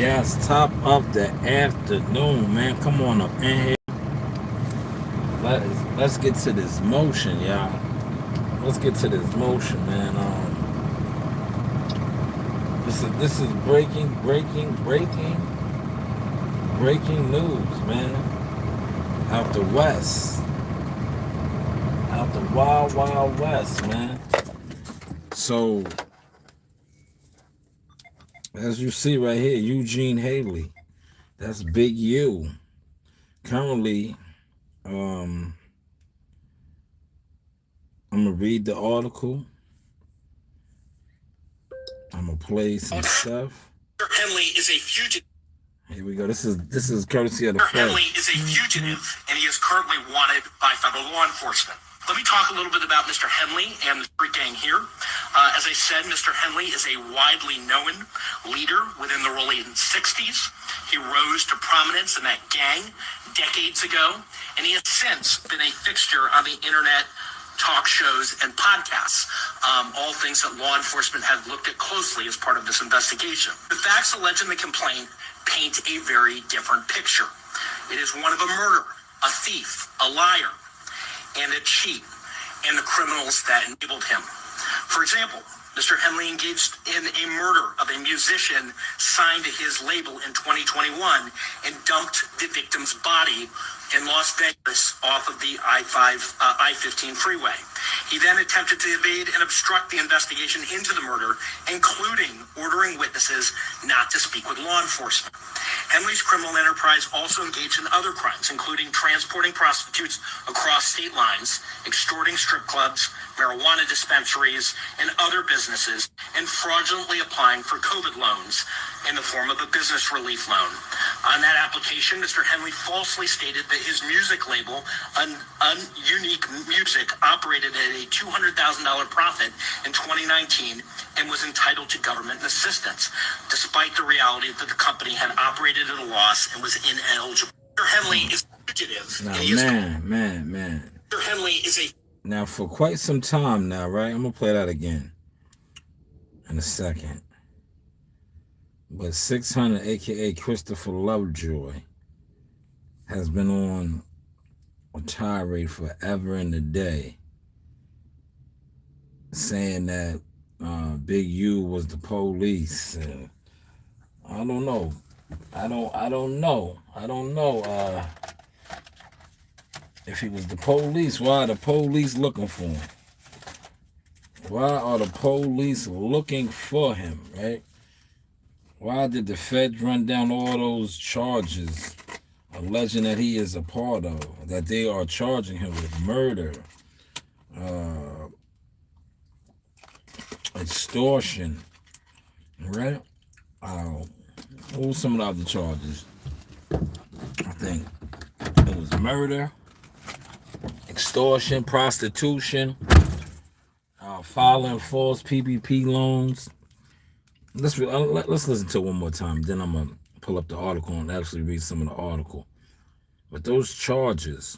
Yes, top of the afternoon, man. Come on up in here. Let's get to this motion, y'all. Let's get to this motion, man. This is breaking news, man. Out the west, out the wild west, man. So as you see right here, Eugene Haley. That's Big U. Currently, um, I'm gonna read the article. I'm gonna play some stuff. Henley is a fugitive. Here we go. This is courtesy of the Fed. Henley is a fugitive, and he is currently wanted by federal law enforcement. Let me talk a little bit about Mr. Henley and the street gang here. As I said, Mr. Henley is a widely known leader within the early 60s. He rose to prominence in that gang decades ago, and he has since been a fixture on the internet, talk shows, and podcasts, all things that law enforcement have looked at closely as part of this investigation. The facts alleged in the complaint paint a very different picture. It is one of a murderer, a thief, a liar, and a cheat, and the criminals that enabled him. For example, Mr. Henley engaged in a murder of a musician signed to his label in 2021 and dumped the victim's body in Las Vegas off of the I-15 freeway. He then attempted to evade and obstruct the investigation into the murder, including ordering witnesses not to speak with law enforcement. Henley's criminal enterprise also engaged in other crimes, including transporting prostitutes across state lines, extorting strip clubs, marijuana dispensaries, and other businesses, and fraudulently applying for COVID loans in the form of a business relief loan. On that application, Mr. Henley falsely stated that his music label, Unique Music, operated at a $200,000 profit in 2019 and was entitled to government assistance, despite the reality that the company had operated at a loss and was ineligible. Mr. Henley is fugitive. Now, man. Mr. Henley is a... Now, for quite some time now, right? I'm going to play that again in a second. But 600, a.k.a. Christopher Lovejoy, has been on a tirade forever and a day, saying that Big U was the police. And I don't know. I don't know. If he was the police, why are the police looking for him? Why are the police looking for him, right? Why did the feds run down all those charges alleging that he is a part of, that they are charging him with murder, extortion, right? What were some of the other charges? I think it was murder, extortion, prostitution, filing false PPP loans. Let's listen to it one more time. Then I'm gonna pull up the article and actually read some of the article. But those charges,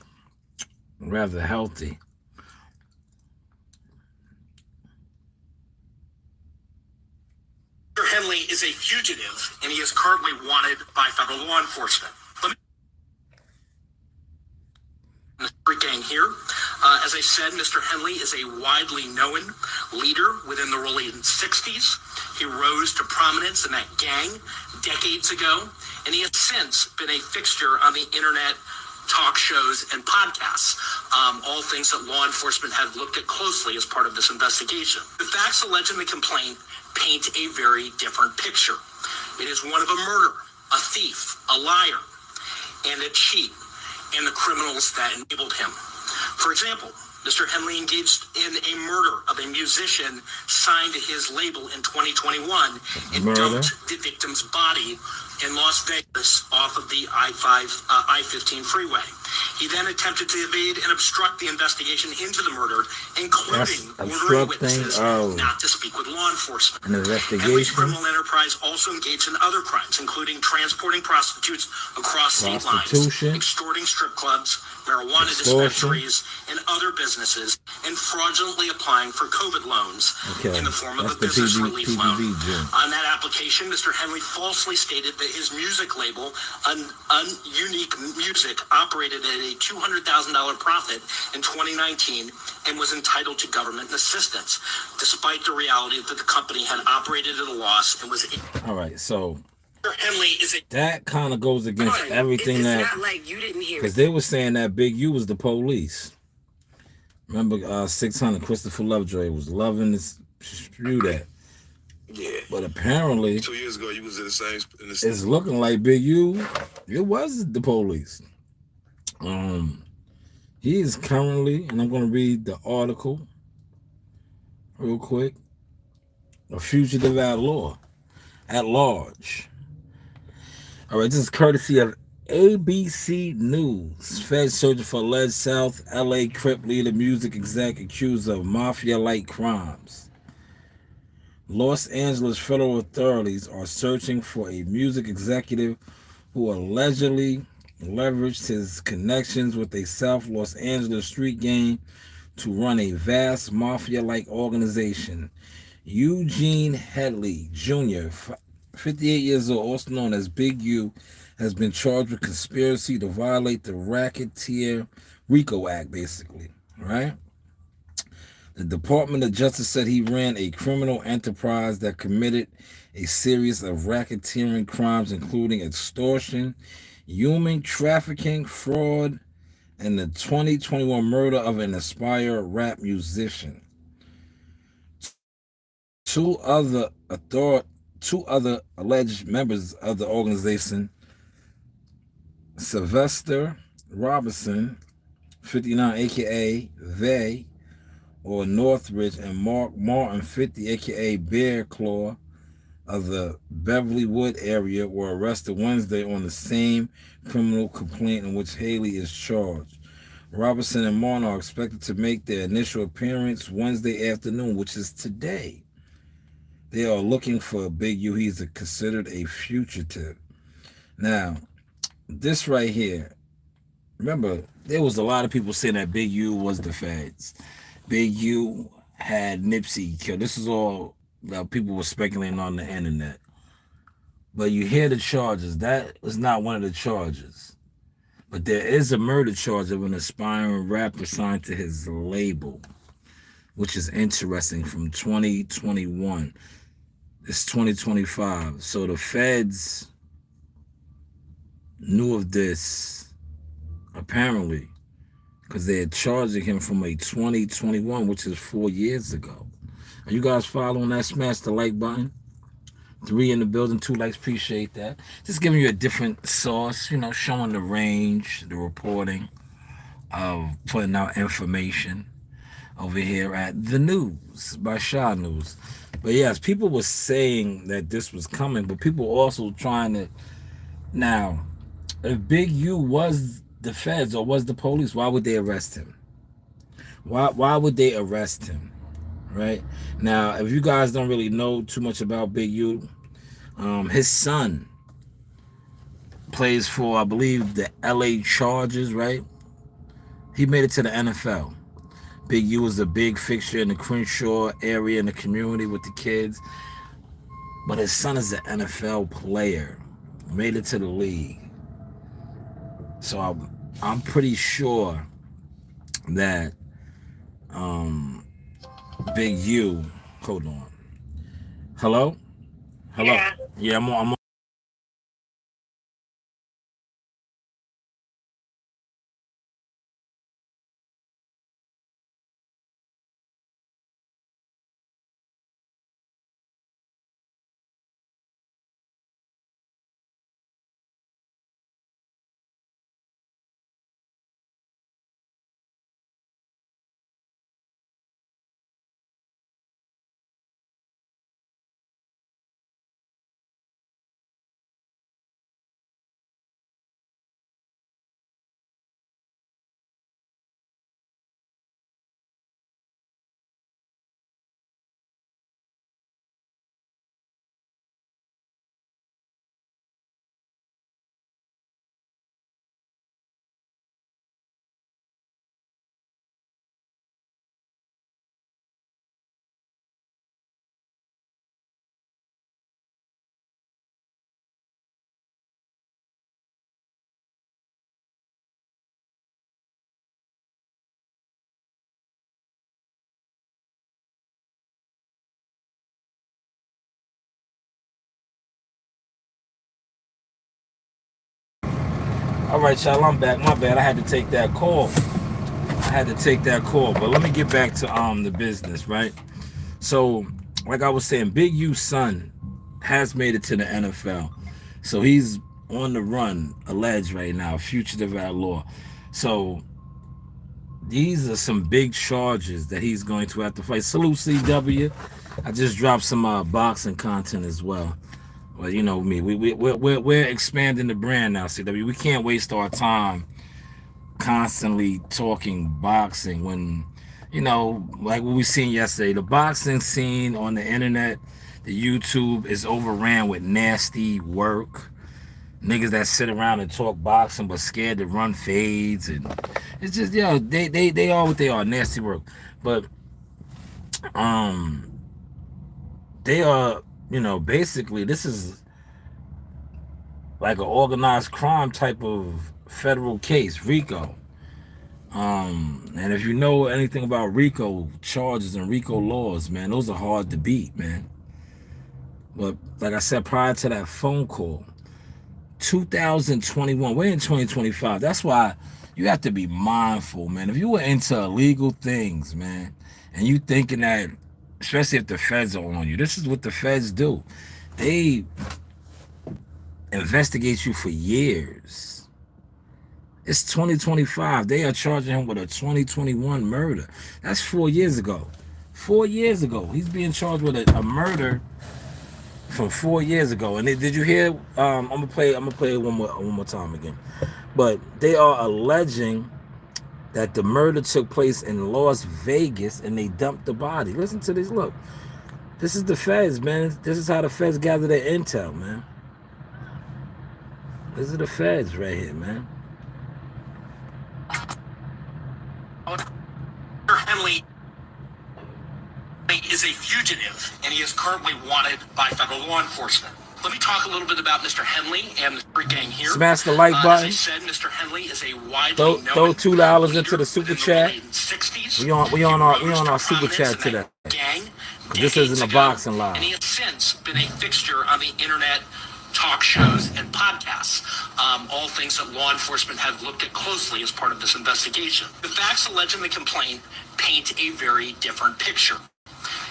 rather healthy. Mr. Henley is a fugitive, and he is currently wanted by federal law enforcement. The street gang here. As I said, Mr. Henley is a widely known leader within the early 60s. He rose to prominence in that gang decades ago, and he has since been a fixture on the internet, talk shows, and podcasts, all things that law enforcement have looked at closely as part of this investigation. The facts alleged in the complaint paint a very different picture. It is one of a murderer, a thief, a liar, and a cheat, and the criminals that enabled him. For example, Mr. Henley engaged in a murder of a musician signed to his label in 2021 and dumped the victim's body in Las Vegas off of the I-15 freeway. He then attempted to evade and obstruct the investigation into the murder, including ordering witnesses not to speak with law enforcement. Henley's criminal enterprise also engaged in other crimes, including transporting prostitutes across state lines, extorting strip clubs, marijuana dispensaries, and other businesses, and fraudulently applying for COVID loans in the form of a business relief loan. On that application, Mr. Henley falsely stated that his music label, Unique Music, operated at a $200,000 profit in 2019 and was entitled to government assistance, despite the reality that the company had operated at a loss and was. All right, so Mr. Henley is a. that kind of goes against everything It's that, not like you didn't hear because they were saying that Big U was the police. Remember, 600 Christopher Lovejoy was loving this spew that. Yeah. But apparently, 2 years ago, you was in the same. it's looking like Big U, it was the police. He is currently, and I'm going to read the article real quick, a fugitive at large. All right, this is courtesy of ABC News. Feds searching for alleged South LA Crip leader music exec accused of mafia-like crimes. Los Angeles federal authorities are searching for a music executive who allegedly leveraged his connections with a South Los Angeles street gang to run a vast mafia-like organization. Eugene Headley Jr., 58 years old, also known as Big U, has been charged with conspiracy to violate the Racketeer RICO Act, basically, right? The Department of Justice said he ran a criminal enterprise that committed a series of racketeering crimes, including extortion, human trafficking, fraud, and the 2021 murder of an aspiring rap musician. Two other alleged members of the organization, Sylvester Robinson, 59, aka They, or Northridge, and Mark Martin, 50, aka Bear Claw, of the Beverly Wood area, were arrested Wednesday on the same criminal complaint in which Haley is charged. Robinson and Martin are expected to make their initial appearance Wednesday afternoon, which is today. They are looking for Big U. He's considered a fugitive. Now, this right here, remember, there was a lot of people saying that Big U was the feds. Big U had Nipsey killed. This is all that people were speculating on the internet. But you hear the charges. That was not one of the charges. But there is a murder charge of an aspiring rapper signed to his label, which is interesting, from 2021. It's 2025. So the feds knew of this, apparently, because they're charging him from a 2021, which is 4 years ago. Are you guys following that? Smash the like button. 3 in the building, 2 likes, appreciate that. Just giving you a different source, showing the range, the reporting of putting out information over here at The News by Shanewz. But yes, people were saying that this was coming, but people also trying to... Now, if Big U was the feds or was the police, why would they arrest him? Why would they arrest him? Right? Now, if you guys don't really know too much about Big U, his son plays for, I believe, the LA Chargers, right? He made it to the NFL. Big U was a big fixture in the Crenshaw area, in the community with the kids. But his son is an NFL player. Made it to the league. So I'm pretty sure that Big U, hold on. Hello? Hello? Yeah, I'm on. right, y'all, I'm back. My bad. I had to take that call. But let me get back to the business, right? So, like I was saying, Big U's son has made it to the NFL. So he's on the run, alleged right now, fugitive at law. So these are some big charges that he's going to have to fight. Salute CW. I just dropped some boxing content as well. Well, you know me, we're expanding the brand now, CW. We can't waste our time constantly talking boxing when, like what we seen yesterday, the boxing scene on the internet, the YouTube is overran with nasty work. Niggas that sit around and talk boxing but scared to run fades, and it's just they are what they are, nasty work. But they are, basically this is like an organized crime type of federal case, RICO. And if you know anything about RICO charges and RICO laws, man, those are hard to beat, man. But like I said prior to that phone call, 2021, we're in 2025. That's why you have to be mindful, man. If you were into illegal things, man, and you thinking that, especially if the feds are on you, this is what the feds do. They investigate you for years. It's 2025. They are charging him with a 2021 murder. That's 4 years ago. 4 years ago. He's being charged with a murder from 4 years ago. And did you hear? I'm gonna play it one more time again. But they are alleging that the murder took place in Las Vegas and they dumped the body. Listen to this. Look, this is the feds, man. This is how the feds gather their intel, man. This is the feds right here, man. Henley is a fugitive, and he is currently wanted by federal law enforcement. Let me talk a little bit about Mr. Henley and the street gang here. Smash the like button. As I said, Mr. Henley is a widely known throw $2 into the super chat. 60s. We on our super chat today. Gang this isn't a boxing live. And he has since been a fixture on the internet, talk shows, and podcasts, all things that law enforcement have looked at closely as part of this investigation. The facts alleged in the complaint paint a very different picture.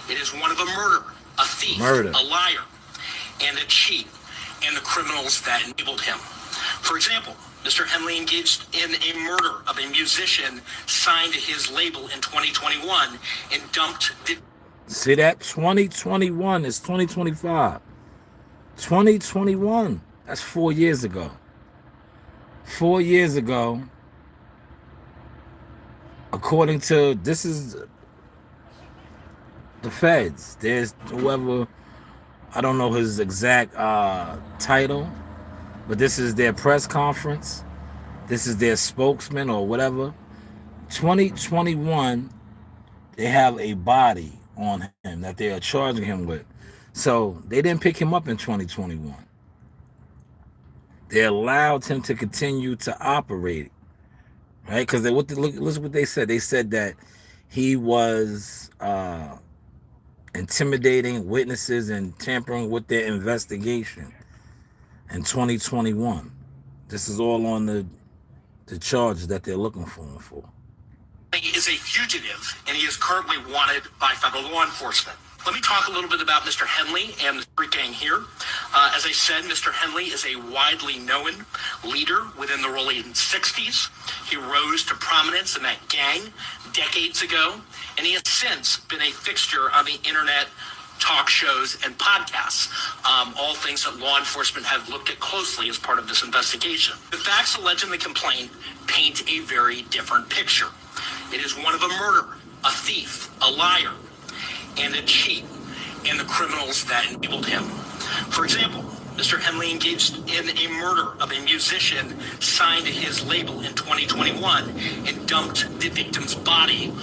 It is one of a murderer, a thief, a liar, and a cheat, and the criminals that enabled him. For example, Mr. Henley engaged in a murder of a musician signed to his label in 2021 and dumped the... See that? 2021 is 2025. 2021. That's 4 years ago. 4 years ago, according to, this is the feds. There's whoever, I don't know his exact title, but this is their press conference. This is their spokesman or whatever. 2021, they have a body on him that they are charging him with. So they didn't pick him up in 2021. They allowed him to continue to operate, right? Because listen what they said. They said that he was intimidating witnesses and tampering with their investigation in 2021. This is all on the charges that they're looking for him for. He is a fugitive, and he is currently wanted by federal law enforcement. Let me talk a little bit about Mr. Henley and the street gang here. As I said, Mr. Henley is a widely known leader within the early 60s. He rose to prominence in that gang decades ago, and he has since been a fixture on the internet, talk shows, and podcasts, all things that law enforcement have looked at closely as part of this investigation. The facts alleged in the complaint paint a very different picture. It is one of a murderer, a thief, a liar, and a cheat, and the criminals that enabled him. For example, Mr. Henley engaged in a murder of a musician signed to his label in 2021 and dumped the victim's body.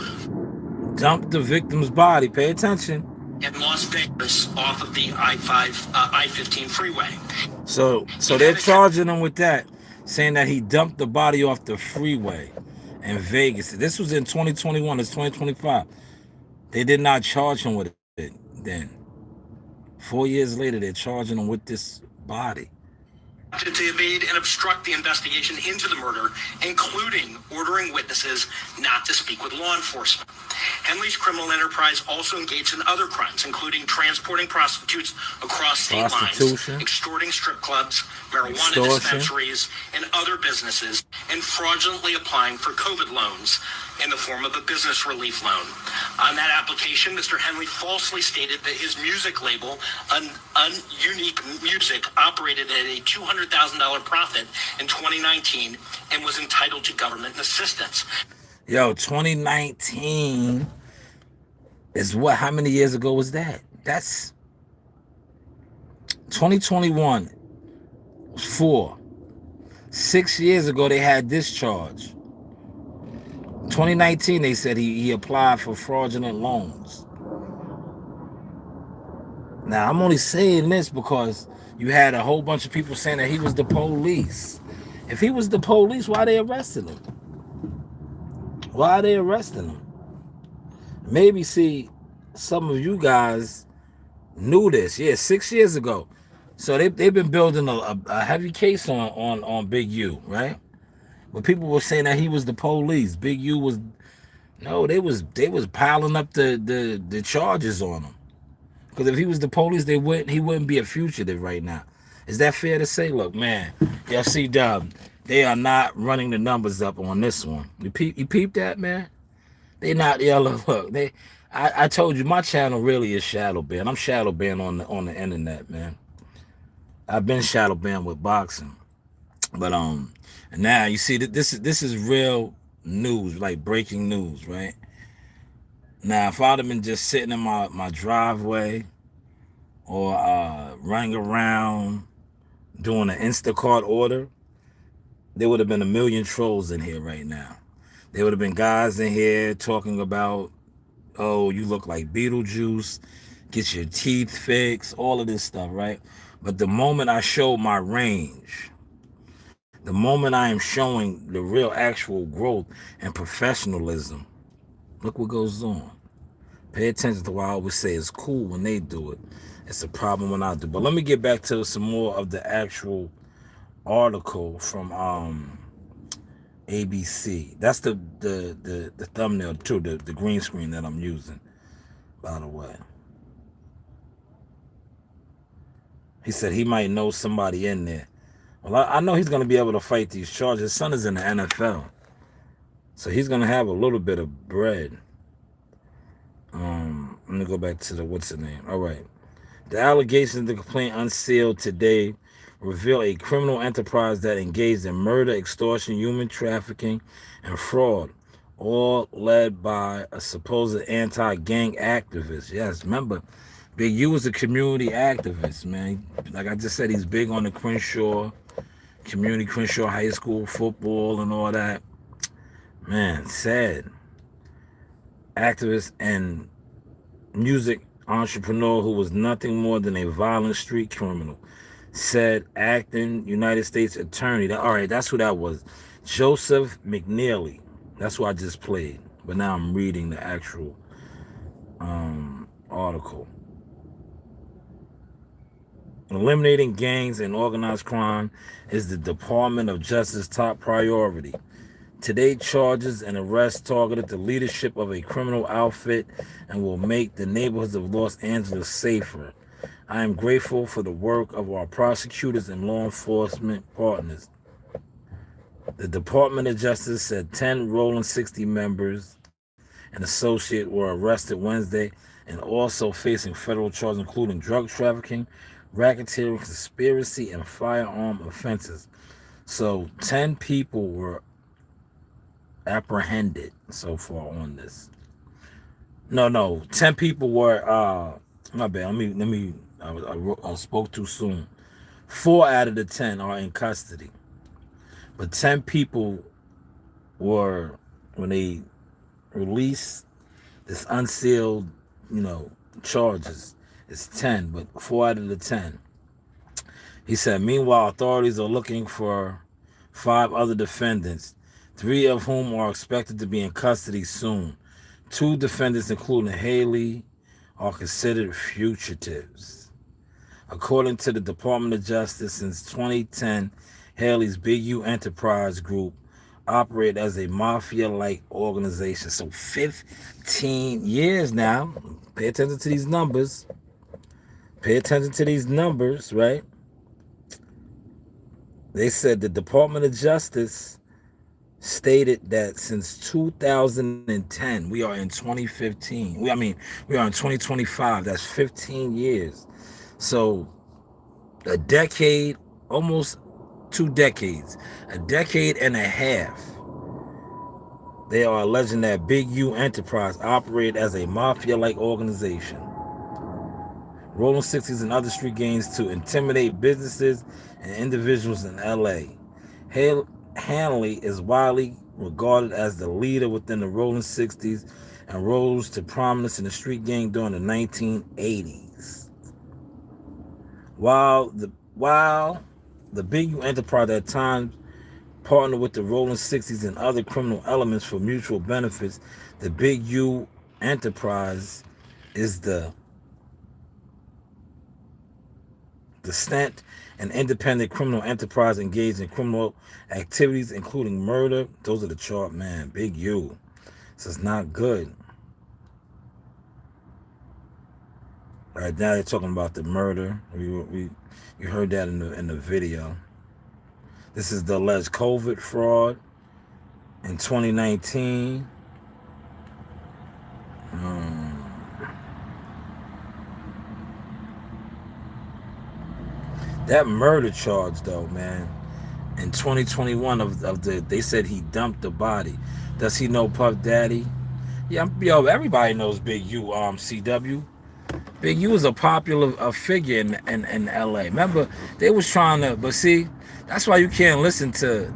Dumped the victim's body. Pay attention. In Las Vegas off of the I-15 freeway. So they're charging him with that, saying that he dumped the body off the freeway in Vegas. This was in 2021. It's 2025. They did not charge him with it then. 4 years later, they're charging him with this body. to evade and obstruct the investigation into the murder, including ordering witnesses not to speak with law enforcement. Henley's criminal enterprise also engaged in other crimes, including transporting prostitutes across state lines, extorting strip clubs, marijuana dispensaries, and other businesses, and fraudulently applying for COVID loans in the form of a business relief loan. On that application, Mr. Henley falsely stated that his music label, Unique Music, operated at a $200,000 profit in 2019 and was entitled to government assistance. Yo, 2019 is what? How many years ago was that? That's 2021 was 4. 6 years ago, they had this charge. 2019, they said he applied for fraudulent loans. Now, I'm only saying this because you had a whole bunch of people saying that he was the police. If he was the police, why they arrested him? Why are they arresting him? Maybe, see, some of you guys knew this. Yeah, 6 years ago. So they've been building a heavy case on Big U, right? But people were saying that he was the police. Big U was, no, they was piling up the charges on him. Because if he was the police, he wouldn't be a fugitive right now. Is that fair to say? Look, man, y'all see, Dub, they are not running the numbers up on this one. You peep that, man? They not, yeah, look, I told you my channel really is shadow banned. I'm shadow banned on the internet, man. I've been shadow banned with boxing. But now you see that this is real news, like breaking news, right? Now, if I'd have been just sitting in my driveway or running around doing an Instacart order, there would have been a million trolls in here right now. There would have been guys in here talking about, oh, you look like Beetlejuice, get your teeth fixed, all of this stuff, right? But the moment I show my range, the moment I am showing the real actual growth and professionalism, look what goes on. Pay attention to what I always say. It's cool when they do it. It's a problem when I do. But let me get back to some more of the actual article from ABC. That's the thumbnail too, the green screen that I'm using, by the way. He said he might know somebody in there. Well, I know he's going to be able to fight these charges. His son is in the NFL. So he's going to have a little bit of bread. Let me go back to the, what's the name? All right. The allegations of the complaint unsealed today reveal a criminal enterprise that engaged in murder, extortion, human trafficking, and fraud, all led by a supposed anti-gang activist. Yes, remember, Big U is a community activist, man. Like I just said, he's big on the Crenshaw High School football and all that. Man, sad. Activist and music entrepreneur who was nothing more than a violent street criminal, said acting United States attorney. All right, that's who that was. Joseph McNeely. That's what I just played. But now I'm reading the actual article. Eliminating gangs and organized crime is the Department of Justice's top priority. Today, charges and arrests targeted the leadership of a criminal outfit and will make the neighborhoods of Los Angeles safer. I am grateful for the work of our prosecutors and law enforcement partners. The Department of Justice said 10 Rolling 60 members and associates were arrested Wednesday and also facing federal charges, including drug trafficking, racketeering, conspiracy, and firearm offenses. So 10 people were apprehended so far on this. No, 10 people were my bad. I spoke too soon. 4 out of the 10 are in custody. But 10 people were, when they released this unsealed, charges, it's 10, but 4 out of the 10. He said, meanwhile, authorities are looking for 5 other defendants, 3 of whom are expected to be in custody soon. 2 defendants, including Haley, are considered fugitives. According to the Department of Justice, since 2010, Haley's Big U Enterprise Group operated as a mafia-like organization. So 15 years now. Pay attention to these numbers. Pay attention to these numbers, right? They said the Department of Justice stated that since 2010, we are in 2015. We are in 2025. That's 15 years. So a decade, almost 2 decades, a decade and a half. They are alleging that Big U Enterprise operated as a mafia-like organization, rolling 60s and other street gangs to intimidate businesses and individuals in L.A. Hanley is widely regarded as the leader within the rolling 60s and rose to prominence in the street gang during the 1980s. While the Big U Enterprise at times partnered with the rolling 60s and other criminal elements for mutual benefits, the Big U Enterprise is the distinct and independent criminal enterprise engaged in criminal activities, including murder. Those are the chart, man. Big U. This is not good. Right now they're talking about the murder. You heard that in the video. This is the alleged COVID fraud in 2019. That murder charge, though, man, in 2021 they said he dumped the body. Does he know Puff Daddy? Yeah, yo, everybody knows Big U. CW. Big U is a popular figure in LA. Remember, they was trying to, but see, that's why you can't listen to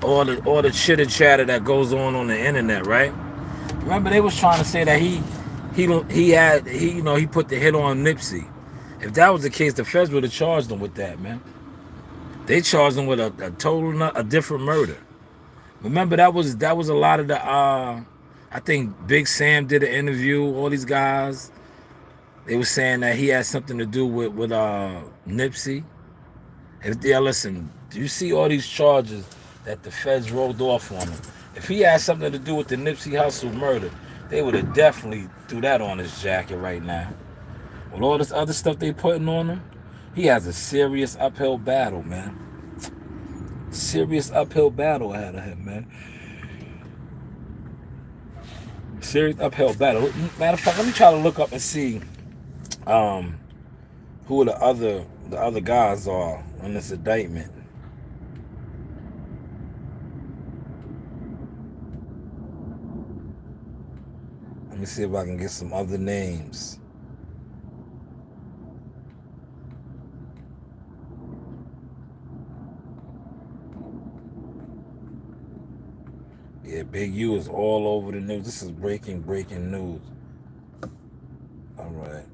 all the chitter chatter that goes on the internet, right? Remember, they was trying to say that he put the hit on Nipsey. If that was the case, the feds would have charged him with that, man. They charged him with a different murder. Remember, that was a lot of the I think Big Sam did an interview. All these guys, they were saying that he had something to do with Nipsey. Listen, do you see all these charges that the feds rolled off on him? If he had something to do with the Nipsey Hussle murder, they would have definitely threw that on his jacket right now. With all this other stuff they putting on him, he has a serious uphill battle, man. Serious uphill battle ahead of him, man. Serious uphill battle. Matter of fact, let me try to look up and see who the other guys are in this indictment. Let me see if I can get some other names. Yeah, Big U is all over the news. This is breaking news. All right.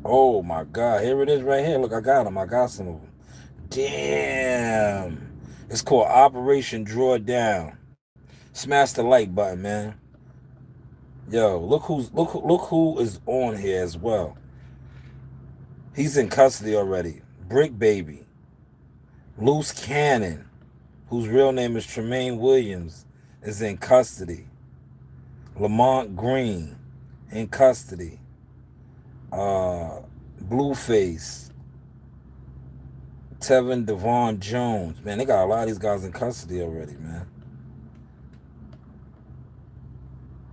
Oh, my God. Here it is right here. Look, I got them. I got some of them. Damn. It's called Operation Drawdown. Smash the like button, man. Yo, look who is on here as well. He's in custody already. Brick Baby. Loose Cannon, whose real name is Tremaine Williams, is in custody. Lamont Green, in custody. Blueface. Tevin Devon Jones. Man, they got a lot of these guys in custody already, man.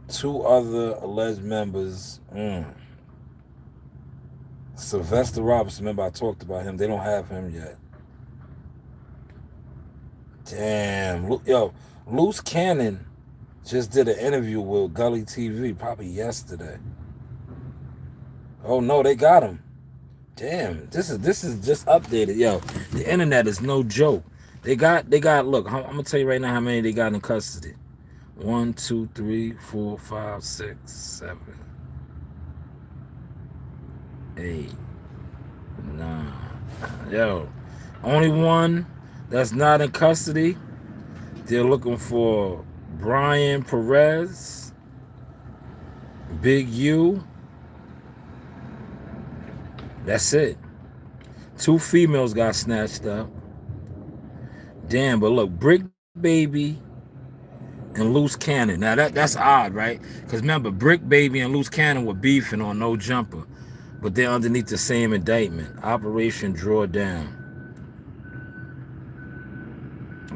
2 other alleged members. Sylvester Robinson, remember I talked about him. They don't have him yet. Damn. Yo, Loose Cannon just did an interview with Gully TV probably yesterday. Oh no, they got him. Damn, this is just updated. Yo, the internet is no joke. They got look, I'm gonna tell you right now how many they got in custody. 1, 2, 3, 4, 5, 6, 7, 8, 9. Yo, only one that's not in custody. They're looking for Brian Perez, Big U, That's it. 2 females got snatched up. Damn, but look, Brick Baby and Loose Cannon. Now that's odd, right? Because remember, Brick Baby and Loose Cannon were beefing on No Jumper, but they're underneath the same indictment. Operation Drawdown.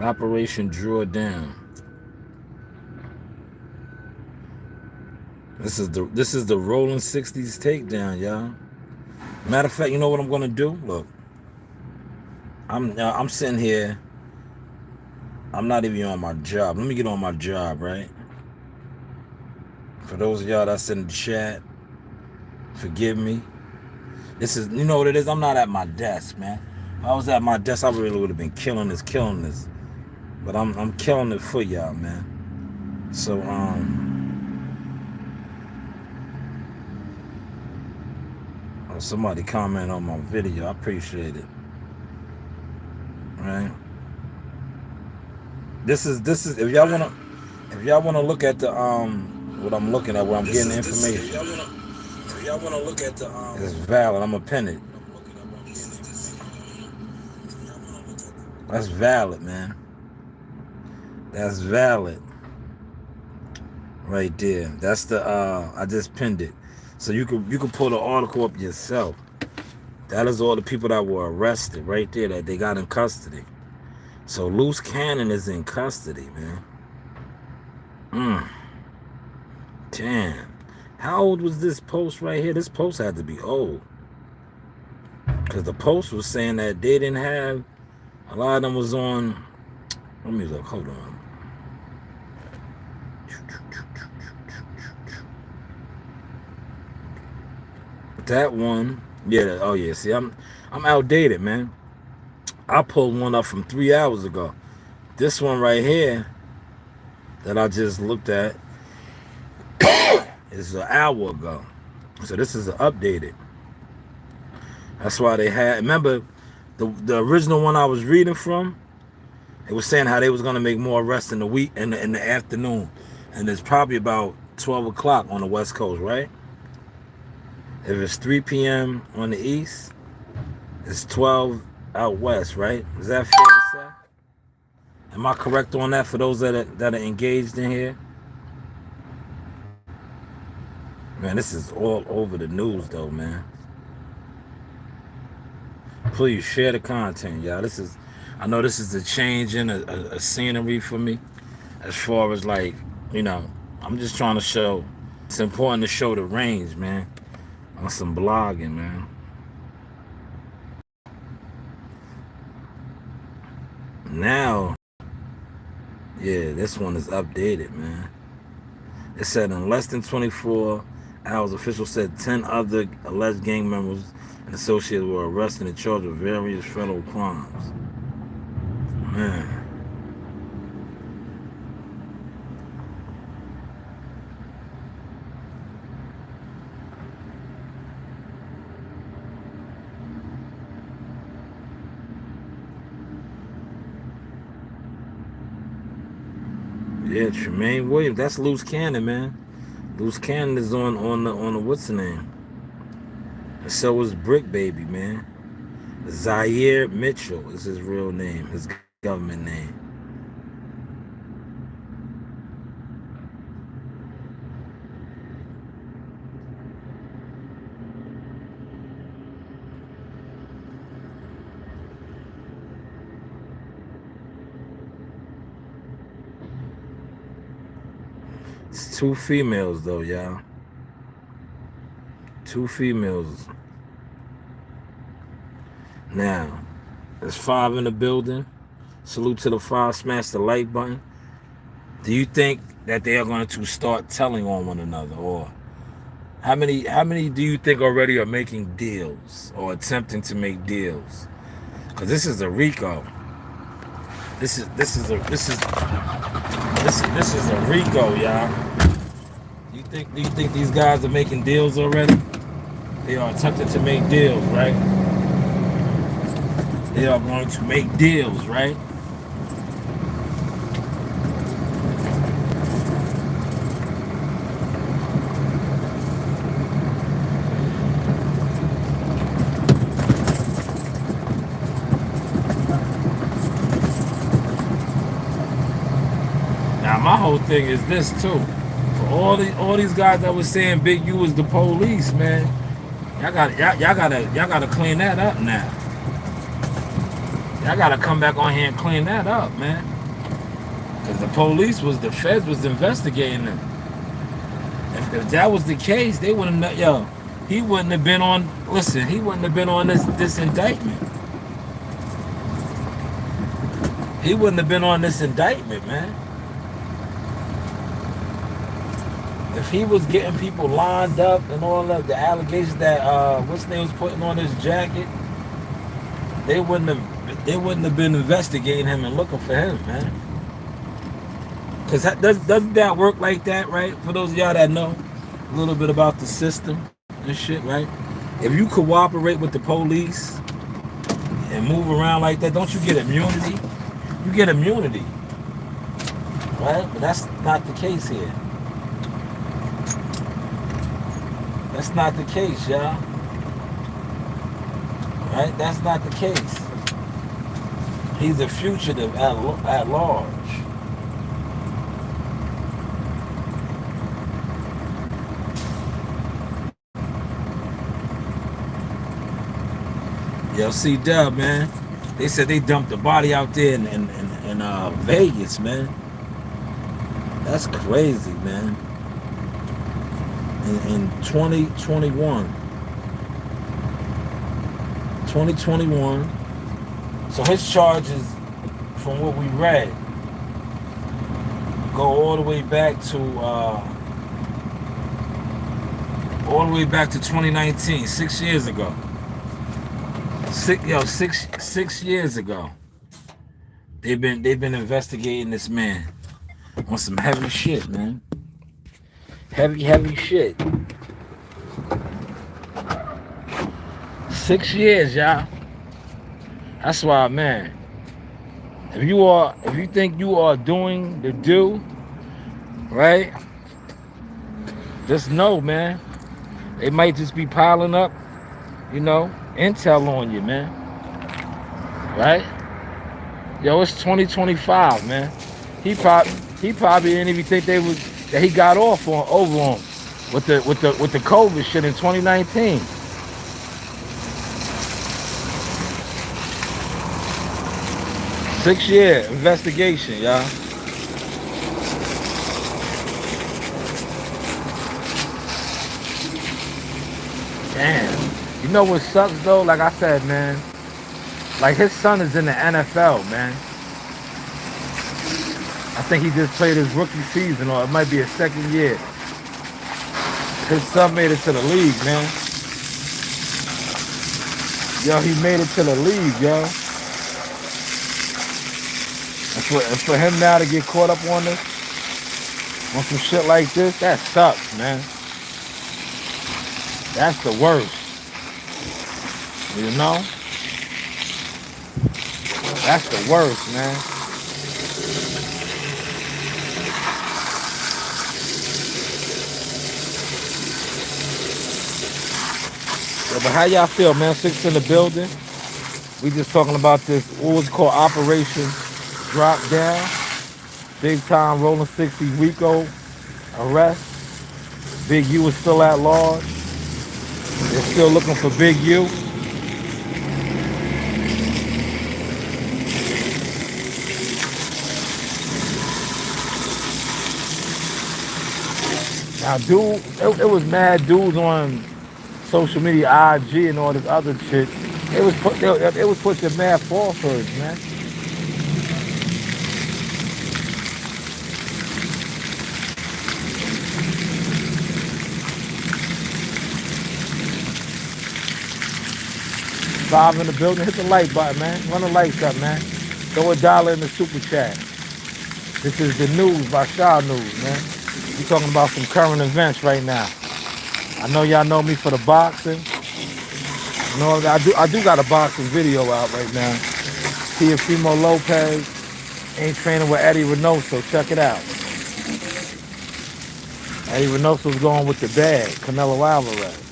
Operation Drawdown. This is the Rolling 60s takedown, y'all. Matter of fact, you know what I'm gonna do? Look, I'm sitting here. I'm not even on my job. Let me get on my job, right? For those of y'all that's in the chat, forgive me. This is, you know what it is? I'm not at my desk, man. If I was at my desk, I really would have been killing this. But I'm killing it for y'all, man. So somebody comment on my video. I appreciate it. Right? This is if y'all wanna look at the what I'm looking at, where I'm getting information. If y'all wanna look at the it's valid. I'm gonna pin it. That's valid, man. That's valid. Right there. That's the I just pinned it. So you can pull the article up yourself. That is all the people that were arrested right there that they got in custody. So Loose Cannon is in custody, man. Damn. How old was this post right here? This post had to be old. Because the post was saying that they didn't have, a lot of them was on, let me look, hold on. That one, yeah, oh yeah, see, I'm outdated, man. I pulled one up from 3 hours ago. This one right here that I just looked at is an hour ago. So this is updated. That's why they had, remember the original one I was reading from, it was saying how they was gonna make more arrests in the week in the afternoon. And it's probably about 12 o'clock on the West Coast, right? If it's 3 p.m. on the East, it's 12 out West, right? Is that fair to say? Am I correct on that for those that are engaged in here? Man, this is all over the news though, man. Please share the content, y'all. I know this is a change in a scenery for me. As far as like, you know, I'm just trying to show, it's important to show the range, man. On some blogging, man. Now, yeah, this one is updated, man. It said in less than 24 hours, officials said 10 other alleged gang members and associates were arrested and charged with various federal crimes. Man. Yeah, Tremaine Williams. That's Loose Cannon, man. Loose Cannon is on the what's the name? And so is Brick Baby, man. Zaire Mitchell is his real name, his government name. It's 2 females though, y'all. 2 females. Now, there's 5 in the building. Salute to the 5. Smash the like button. Do you think that they are going to start telling on one another, or how many do you think already are making deals or attempting to make deals? Because this is a RICO. This is a RICO, y'all. Do you think these guys are making deals already? They are attempting to make deals, right? They are going to make deals, right? my whole thing is this too. For all these guys that was saying Big U was the police, man, y'all gotta clean that up now. Y'all gotta come back on here and clean that up, man. Cause the feds was investigating them. If that was the case, they wouldn't. He wouldn't have been on. Listen, he wouldn't have been on this indictment. He wouldn't have been on this indictment, man. If he was getting people lined up and all of the allegations that what's name was putting on his jacket, they wouldn't have been investigating him and looking for him, man. Cause doesn't that work like that, right? For those of y'all that know a little bit about the system and shit, right? If you cooperate with the police and move around like that, don't you get immunity? You get immunity, right? But that's not the case here. That's not the case, y'all. Right? That's not the case. He's a fugitive at large. Yo, C-Dub, man. They said they dumped the body out there in Vegas, man. That's crazy, man. In 2021. 2021. So his charges, from what we read, go all the way back to 2019, 6 years ago. Six years ago. They've been investigating this man on some heavy shit, man. Heavy shit. 6 years, y'all. That's why, man. If you think you are doing the do, right? Just know, man. They might just be piling up, intel on you, man. Right? Yo, it's 2025, man. He probably didn't even think that he got off over on with the COVID shit in 2019. Six-year investigation, y'all. Damn. You know what sucks though? Like I said, man. Like his son is in the NFL, man. I think he just played his rookie season, or it might be his second year. His son made it to the league, man. Yo, he made it to the league, yo. And for him now to get caught up on some shit like this, that sucks, man. That's the worst. You know? That's the worst, man. Yeah, but how y'all feel, man? Six in the building. We just talking about this, what was called Operation Drop Down. Big time Rolling 60 Rico arrest. Big U is still at large. They're still looking for Big U. Now, dude, it was mad dudes on social media, IG and all this other shit. It was pushing mad falsehoods, man. Five in the building, hit the like button, man. Run the lights up, man. Throw $1 in the super chat. This is the news by Shanewz, man. We're talking about some current events right now. I know y'all know me for the boxing. You know, I do got a boxing video out right now. Teofimo Lopez ain't training with Eddie Reynoso. Check it out. Eddie Reynoso's going with the bag, Canelo Alvarez.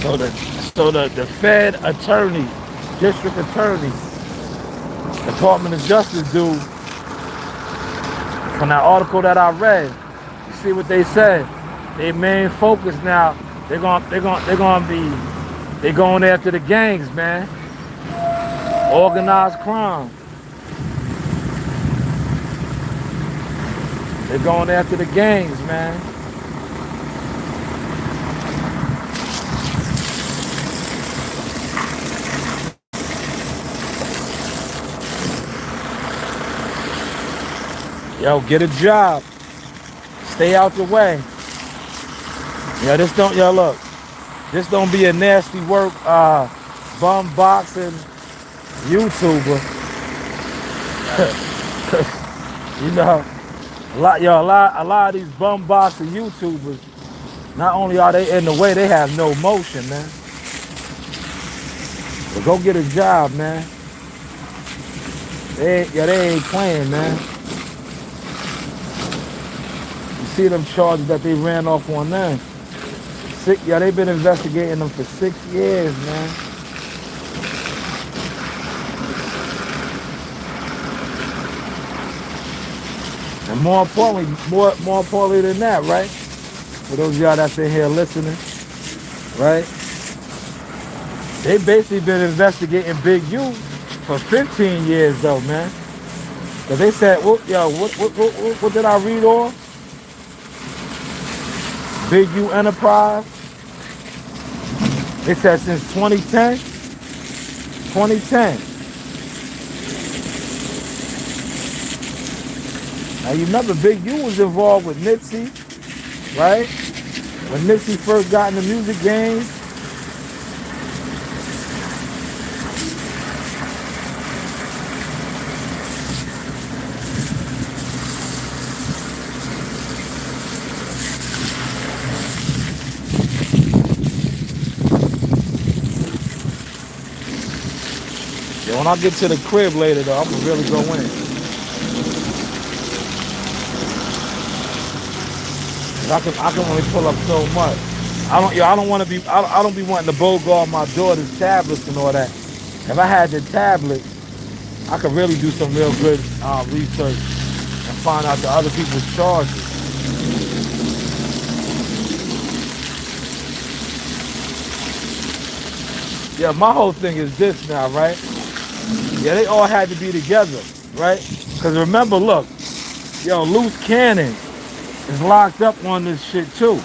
So the Fed attorney, district attorney, Department of Justice dude, from that article that I read, you see what they said. Their main focus now, they're going after the gangs, man. Organized crime. They're going after the gangs, man. Yo, get a job. Stay out the way. Yo, look. This don't be a nasty work, bum boxing YouTuber. You know, a lot of these bum boxing YouTubers, not only are they in the way, they have no motion, man. But go get a job, man. They ain't playing, man. You see them charges that they ran off on them. They've been investigating them for 6 years, man. And more importantly than that, right? For those of y'all that's in here listening, right? They basically been investigating Big U for 15 years, though, man. Cause they said, what did I read on? Big U Enterprise. They said since 2010. Now you remember Big U was involved with Nipsey, right? When Nipsey first got in the music game. Yeah, when I get to the crib later though, I'm gonna really go in. I can only pull up so much. I don't be wanting to bogart my daughter's tablets and all that. If I had the tablet, I could really do some real good research and find out the other people's charges. Yeah, my whole thing is this now, right? Yeah, they all had to be together, right? Because remember, look, yo, Loose Cannon is locked up on this shit too.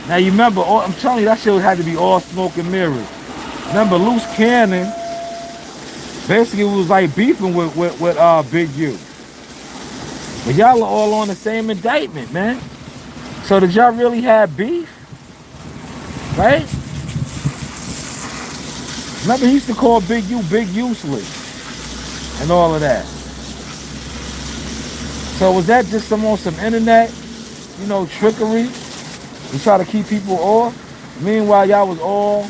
Now you remember, I'm telling you, that shit had to be all smoke and mirrors. Remember, Loose Cannon basically was like beefing with Big U. But y'all are all on the same indictment, man. So did y'all really have beef? Right? Remember, he used to call Big U Big Useless and all of that. So was that just some internet, trickery? You try to keep people off? Meanwhile, y'all was all,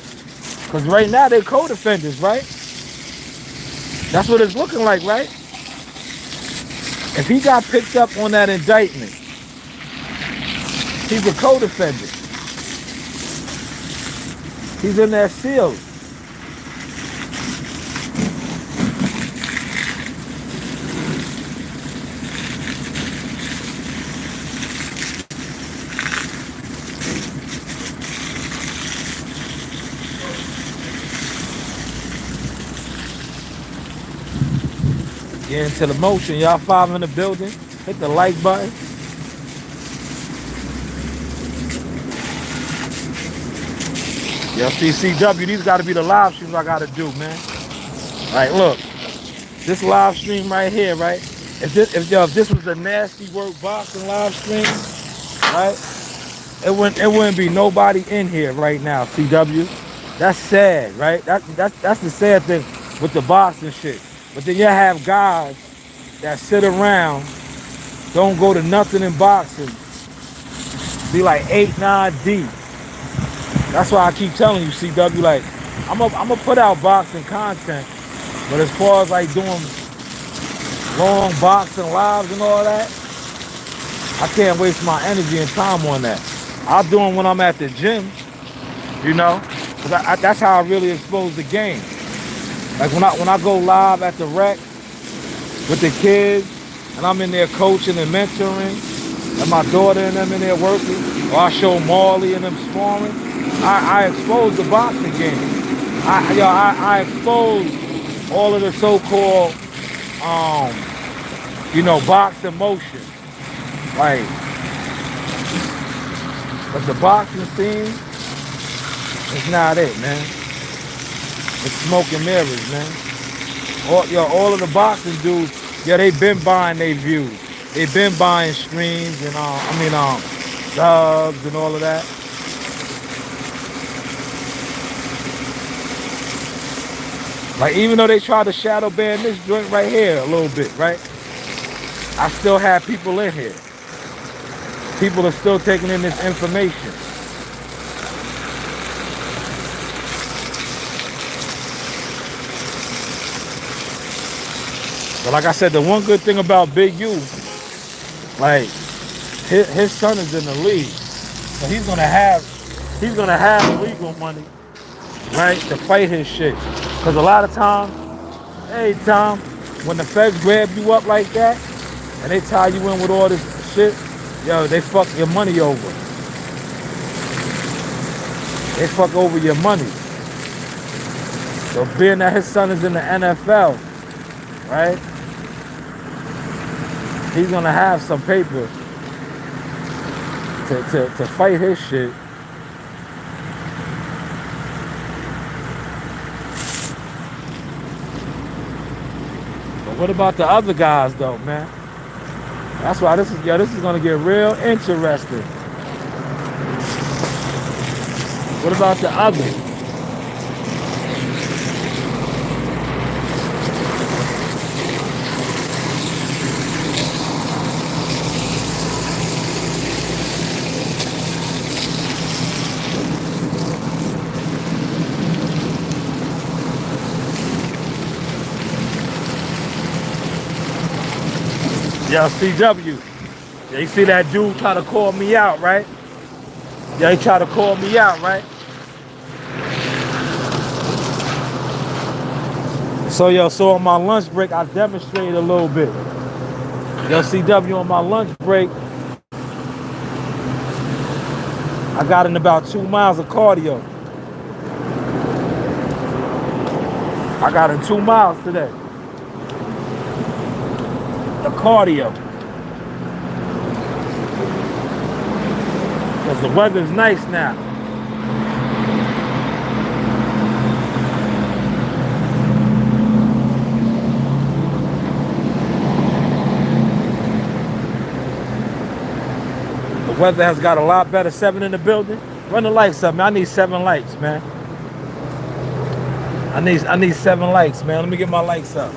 because right now they co-defendants, right? That's what it's looking like, right? If he got picked up on that indictment, he's a co-defendant. He's in there sealed. Get into the motion. Y'all 5 in the building. Hit the like button. Yo, CCW, these got to be the live streams I got to do, man. All right, look. This live stream right here, right? If this was a nasty work boxing live stream, right? It wouldn't be nobody in here right now, CW. That's sad, right? That's the sad thing with the boxing shit. But then you have guys that sit around, don't go to nothing in boxing, be like 8, 9 deep. That's why I keep telling you, CW, like, I'm gonna put out boxing content, but as far as like doing long boxing lives and all that, I can't waste my energy and time on that. I'll do them when I'm at the gym, 'Cause that's how I really expose the game. Like when I go live at the rec with the kids, and I'm in there coaching and mentoring, and my daughter and them in there working, or I show Marley and them sparring, I expose the boxing game. I expose all of the so-called, boxing motion. Like, but the boxing scene is not it, man. It's smoke and mirrors, man. All of the boxing dudes, they been buying their views. They been buying streams and subs and all of that. Like, even though they tried to shadow ban this joint right here a little bit, right? I still have people in here. People are still taking in this information. But like I said, the one good thing about Big U, like, his son is in the league. So he's gonna have legal money, right, to fight his shit. Cause a lot of times, hey Tom, when the feds grab you up like that and they tie you in with all this shit, they fuck your money over. They fuck over your money. So being that his son is in the NFL, right? He's gonna have some paper to fight his shit. But what about the other guys though, man? That's why this is gonna get real interesting. What about the others? Yo, CW, you see that dude try to call me out, right? Yeah, he tried to call me out, right? So on my lunch break, I demonstrated a little bit. Yo, CW, on my lunch break, I got in about 2 miles of cardio. I got in 2 miles today. The cardio. Because the weather's nice now. The weather has got a lot better. 7 in the building. Run the lights up, man. I need 7 lights, man. I need 7 lights, man. Let me get my lights up.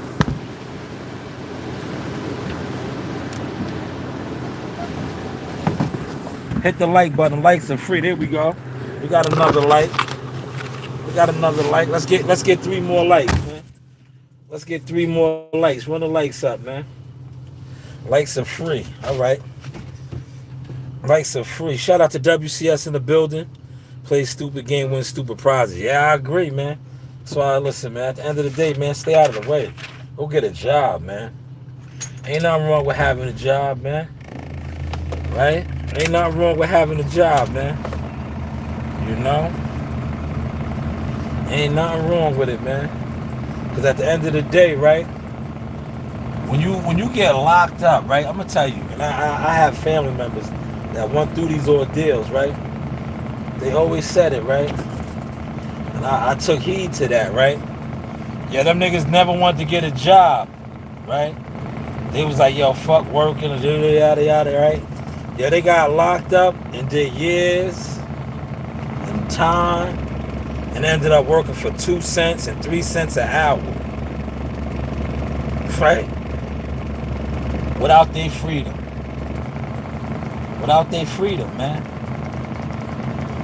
Hit the like button. Likes are free. There we go. We got another light. Let's get 3 more lights, man. Let's get 3 more lights. Run the lights up, man. Likes are free. All right. Likes are free. Shout out to WCS in the building. Play stupid game, win stupid prizes. Yeah, I agree, man. That's why I listen, man. At the end of the day, man, stay out of the way. Go get a job, man. Ain't nothing wrong with having a job, man. Right? Ain't nothing wrong with having a job, man. You know? Ain't nothing wrong with it, man. Because at the end of the day, right? When you get locked up, right? I'm going to tell you, and I have family members that went through these ordeals, right? They always said it, right? And I took heed to that, right? Yeah, them niggas never wanted to get a job, right? They was like, yo, fuck working, yada, yada, right? Yeah, they got locked up and did years and time and ended up working for 2 cents and 3 cents an hour. Right? Without their freedom. Without their freedom, man.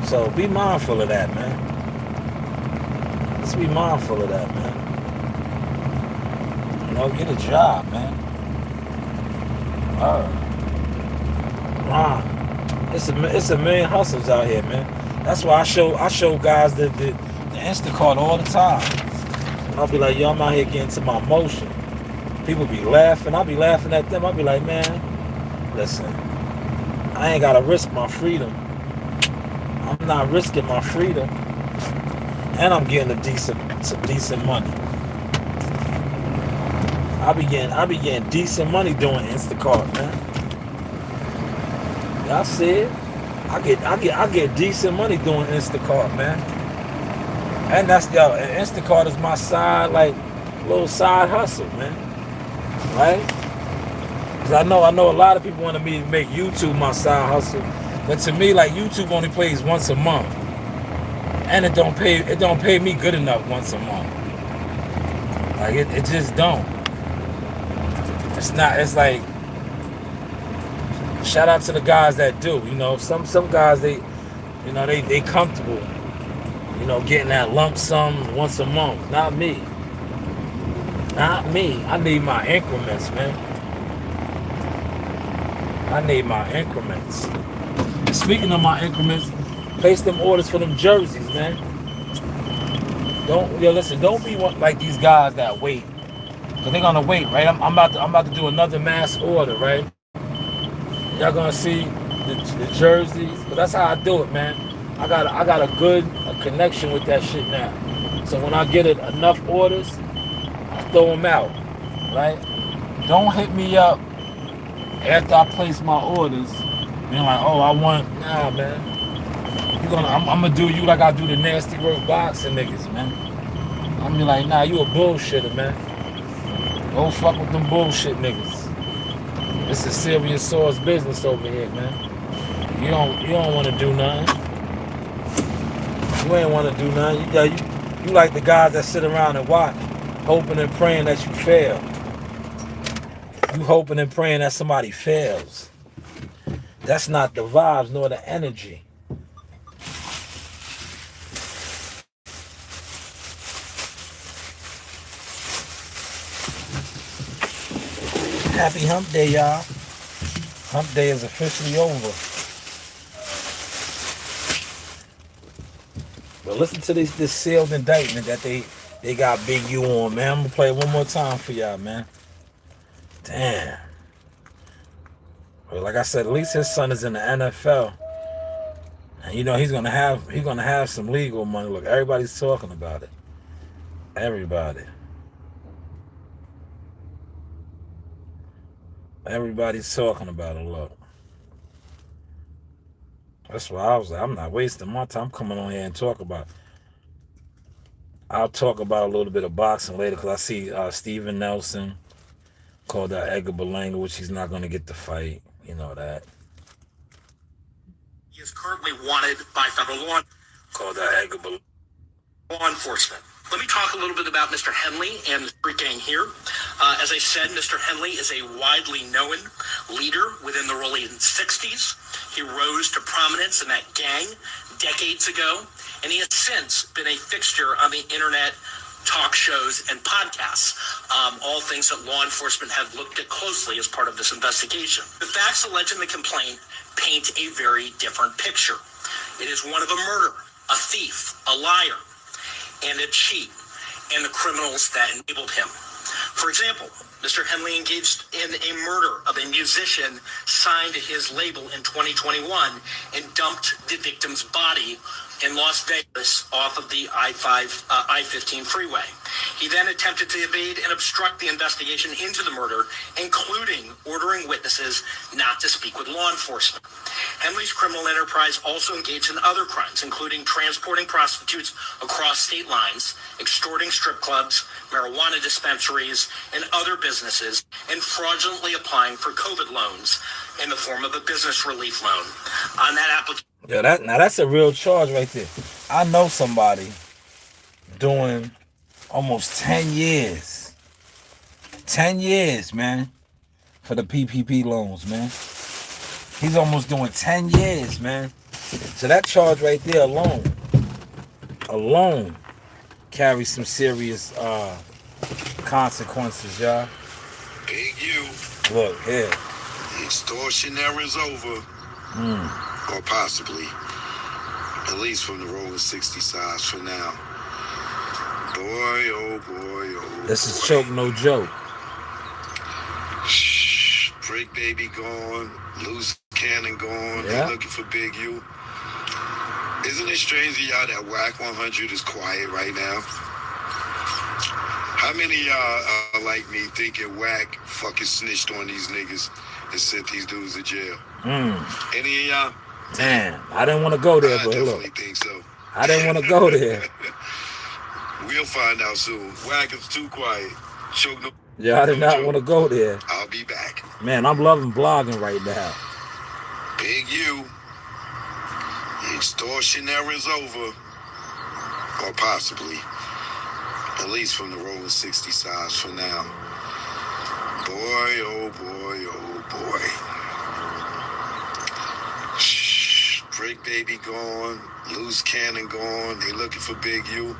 So be mindful of that, man. Let's be mindful of that, man. You know, get a job, man. All right. It's a million hustles out here, man. That's why I show guys the the Instacart all the time. I'll be like, yo, I'm out here getting to my motion. People be laughing. I'll be laughing at them. I'll be like, man, listen, I ain't gotta risk my freedom. I'm not risking my freedom. And I'm getting some decent money. I be getting decent money doing Instacart, man. Y'all see it? I get decent money doing Instacart, man. And Instacart is my side, like, little side hustle, man. Right? Because I know a lot of people wanted me to make YouTube my side hustle. But to me, like, YouTube only plays once a month. And it don't pay me good enough once a month. Like, it just don't. It's like, shout out to the guys that do. You know, some guys, they comfortable, getting that lump sum once a month. Not me. I need my increments, man. I need my increments. And speaking of my increments, place them orders for them jerseys, man. Don't be like these guys that wait. Cause they're gonna wait, right? I'm about to do another mass order, right? Y'all gonna see the jerseys, but that's how I do it, man. I got a good connection with that shit now. So when I get enough orders, I throw them out, right? Don't hit me up after I place my orders, being like, oh, nah, man. I'm gonna do you like I do the nasty work boxing niggas, man. I'm gonna be like, nah, you a bullshitter, man. Don't fuck with them bullshit niggas. This is serious source business over here, man. You don't want to do nothing. You ain't want to do nothing. You like the guys that sit around and watch, hoping and praying that you fail. You hoping and praying that somebody fails. That's not the vibes nor the energy. Happy hump day, y'all. Hump day is officially over. But listen to this sealed indictment that they got Big U on, man. I'm gonna play it one more time for y'all, man. Damn. Well, like I said, at least his son is in the NFL. And he's gonna have some legal money. Look, everybody's talking about it. Everybody. Everybody's talking about it, look. That's why I was like, I'm not wasting my time coming on here and talk about it. I'll talk about a little bit of boxing later because I see Steven Nelson called out Edgar Berlanga, which he's not going to get the fight. You know that. He is currently wanted by federal law. Called out Edgar Berlanga. Law enforcement. Let me talk a little bit about Mr. Henley and the street gang here. As I said, Mr. Henley is a widely known leader within the early 60s. He rose to prominence in that gang decades ago, and he has since been a fixture on the internet, talk shows, and podcasts, all things that law enforcement have looked at closely as part of this investigation. The facts alleged in the complaint paint a very different picture. It is one of a murder, a thief, a liar, and a cheat, and the criminals that enabled him. For example, Mr. Henley engaged in a murder of a musician signed to his label in 2021 and dumped the victim's body in Las Vegas off of the I-15 freeway. He then attempted to evade and obstruct the investigation into the murder, including ordering witnesses not to speak with law enforcement. Henley's criminal enterprise also engaged in other crimes, including transporting prostitutes across state lines, extorting strip clubs, marijuana dispensaries, and other businesses, and fraudulently applying for COVID loans in the form of a business relief loan. On that application, that's a real charge right there. I know somebody doing almost 10 years. 10 years, man, for the PPP loans, man. He's almost doing 10 years, man. So that charge right there alone carries some serious consequences, y'all. Big U. Look, here. The extortion era is over. Or possibly. At least from the rolling 60 sides for now. oh boy, oh This is boy. Choke No Joke. Shh, Brick Baby gone, Loose Cannon gone. Yeah. They looking for Big U. Isn't it strange to y'all that Whack 100 is quiet right now? How many of y'all are like me thinking Whack fucking snitched on these niggas and sent these dudes to jail? Any of y'all? Damn, I didn't want to go there, I but definitely look, think so. I didn't want to go there. We'll find out soon. Whack is too quiet. Choke no. Yeah, I did not want to go there. I'll be back. Man, I'm loving blogging right now. Big U. The extortion era is over. Or possibly. At least from the Rolling 60 sides for now. Boy, oh boy, oh boy. Shh. Brick Baby gone. Loose Cannon gone. They looking for Big U.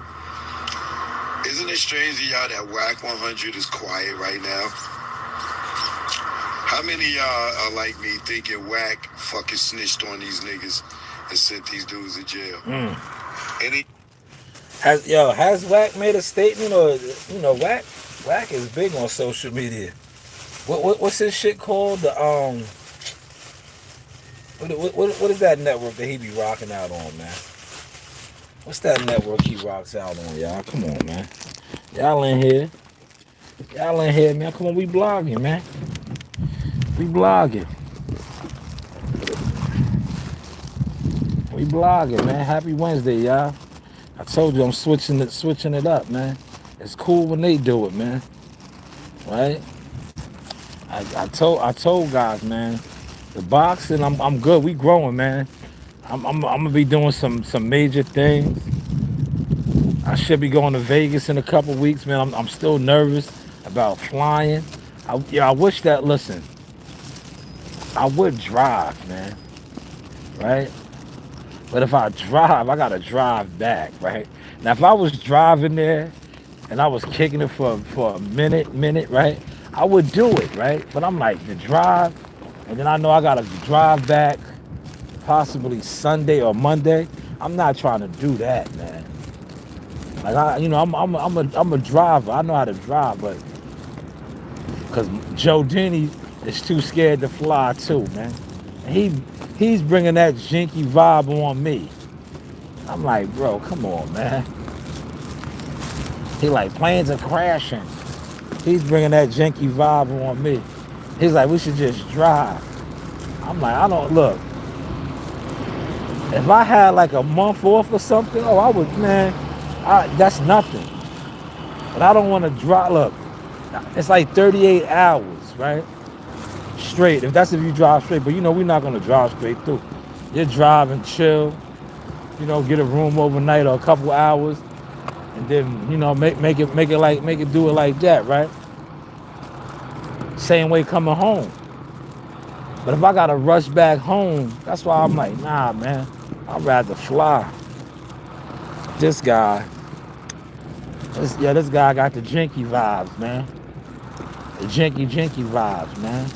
Isn't it strange to y'all that Whack 100 is quiet right now? How many of y'all are like me thinking Whack fucking snitched on these niggas and sent these dudes to jail? Any? Has Whack made a statement, or Whack is big on social media. What's his shit called? The what is that network that he be rocking out on, man? What's that network he rocks out on, y'all? Come on, man. Y'all in here, man. Come on, we blogging, man. We blogging, man. Happy Wednesday, y'all. I told you I'm switching it up, man. It's cool when they do it, man. Right? I told guys, man. The boxing, I'm good. We growing, man. I'm gonna be doing some major things. I should be going to Vegas in a couple weeks, man. I'm still nervous about flying. I wish that. Listen, I would drive, man. Right? But if I drive, I gotta drive back, right? Now, if I was driving there and I was kicking it for a minute, right? I would do it, right? But I'm like, the drive, and then I know I gotta drive back possibly Sunday or Monday. I'm not trying to do that, man. Like I'm a driver. I know how to drive, but because Joe Denny is too scared to fly too, man. And he's bringing that jinky vibe on me. I'm like, bro, come on, man. He like, planes are crashing. He's bringing that janky vibe on me. He's like, we should just drive. I'm like, I don't look. If I had like a month off or something, I would, man. That's nothing. But I don't want to drive. Look, it's like 38 hours, right? Straight. If you drive straight, but we're not gonna drive straight through. You're driving, chill. Get a room overnight or a couple hours, and then make it do it like that, right? Same way coming home. But if I gotta rush back home, that's why I'm like, nah, man. I'd rather fly. This guy got the jinky vibes, man. The jinky vibes, man.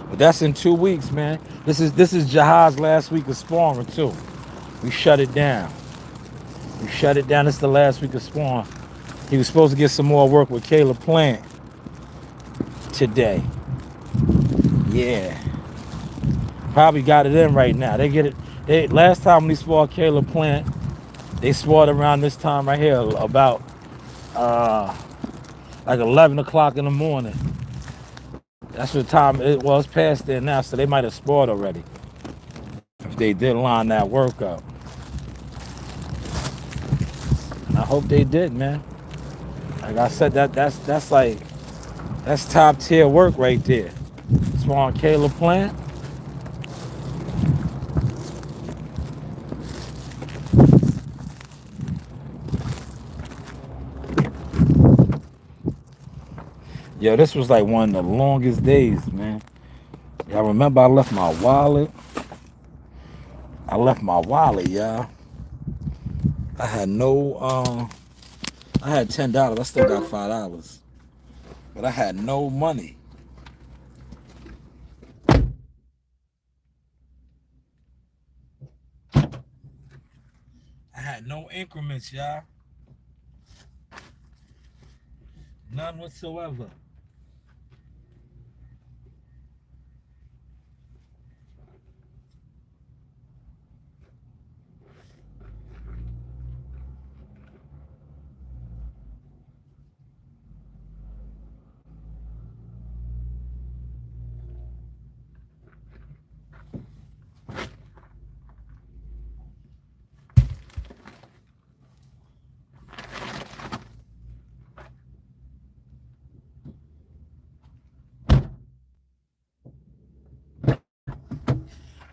But that's in 2 weeks, man. This is Jahaz's last week of sparring too. We shut it down. It's the last week of sparring. He was supposed to get some more work with Caleb Plant today. Yeah. Probably got it in right now. They get it. Last time we sparred Caleb Plant, they sparred around this time right here, about like 11 o'clock in the morning. That's what time it was. Past there now, so they might have sparred already if they did line that work up. I hope they did, man. Like I said, that's top tier work right there. Sparring Caleb Plant. Yo, this was like one of the longest days, man. Y'all remember I left my wallet? Y'all. I had I had $10. I still got $5. But I had no money. I had no increments, y'all. None whatsoever.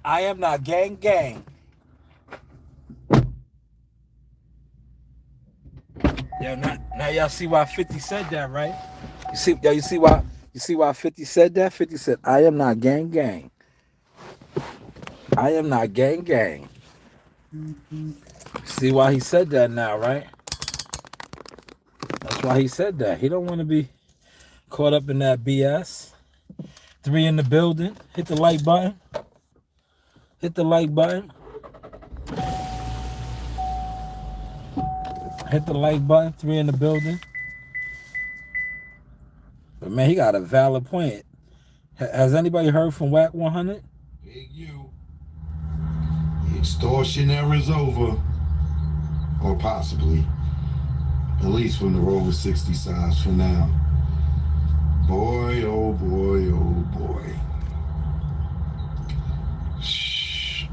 I am not gang gang. Yo, now y'all see why 50 said that, right? You see why 50 said that? 50 said, I am not gang gang. I am not gang gang. See why he said that now, right? That's why he said that. He don't want to be caught up in that BS. 3 in the building. Hit the like button. Hit the like button. Hit the like button. 3 in the building. But man, he got a valid point. Has anybody heard from Whack 100? Big U. The extortion era is over. Or possibly. At least from the Rover 60 size for now. Boy, oh boy, oh boy.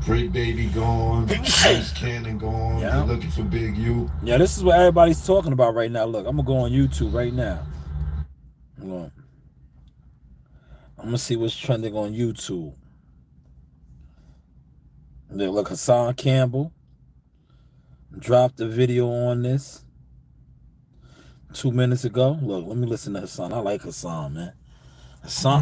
Brick Baby gone. Loose Cannon gone. Yeah. They're looking for Big U. Yeah, this is what everybody's talking about right now. Look, I'm going to go on YouTube right now. I'm going to see what's trending on YouTube. Look, Hassan Campbell dropped a video on this 2 minutes ago. Look, let me listen to Hassan. I like Hassan, man. Hassan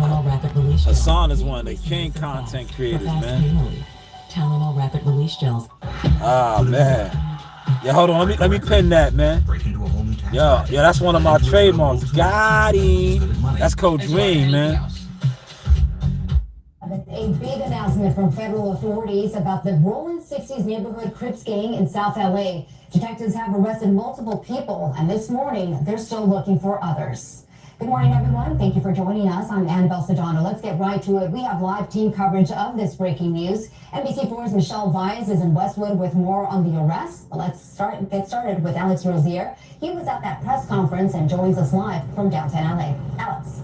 is one of the king content creators, man. Tylenol rapid release gels. Ah, man. Yeah, hold on. Let me pin that, man. Yeah, that's one of my trademarks. Got him. That's Coach Green, man. A big announcement from federal authorities about the Rolling 60s neighborhood Crips gang in South LA. Detectives have arrested multiple people, and this morning they're still looking for others. Good morning, everyone. Thank you for joining us. I'm Annabelle Sedano. Let's get right to it. We have live team coverage of this breaking news. NBC4's Michelle Vyas is in Westwood with more on the arrest. Let's get started with Alex Rozier. He was at that press conference and joins us live from downtown LA. Alex.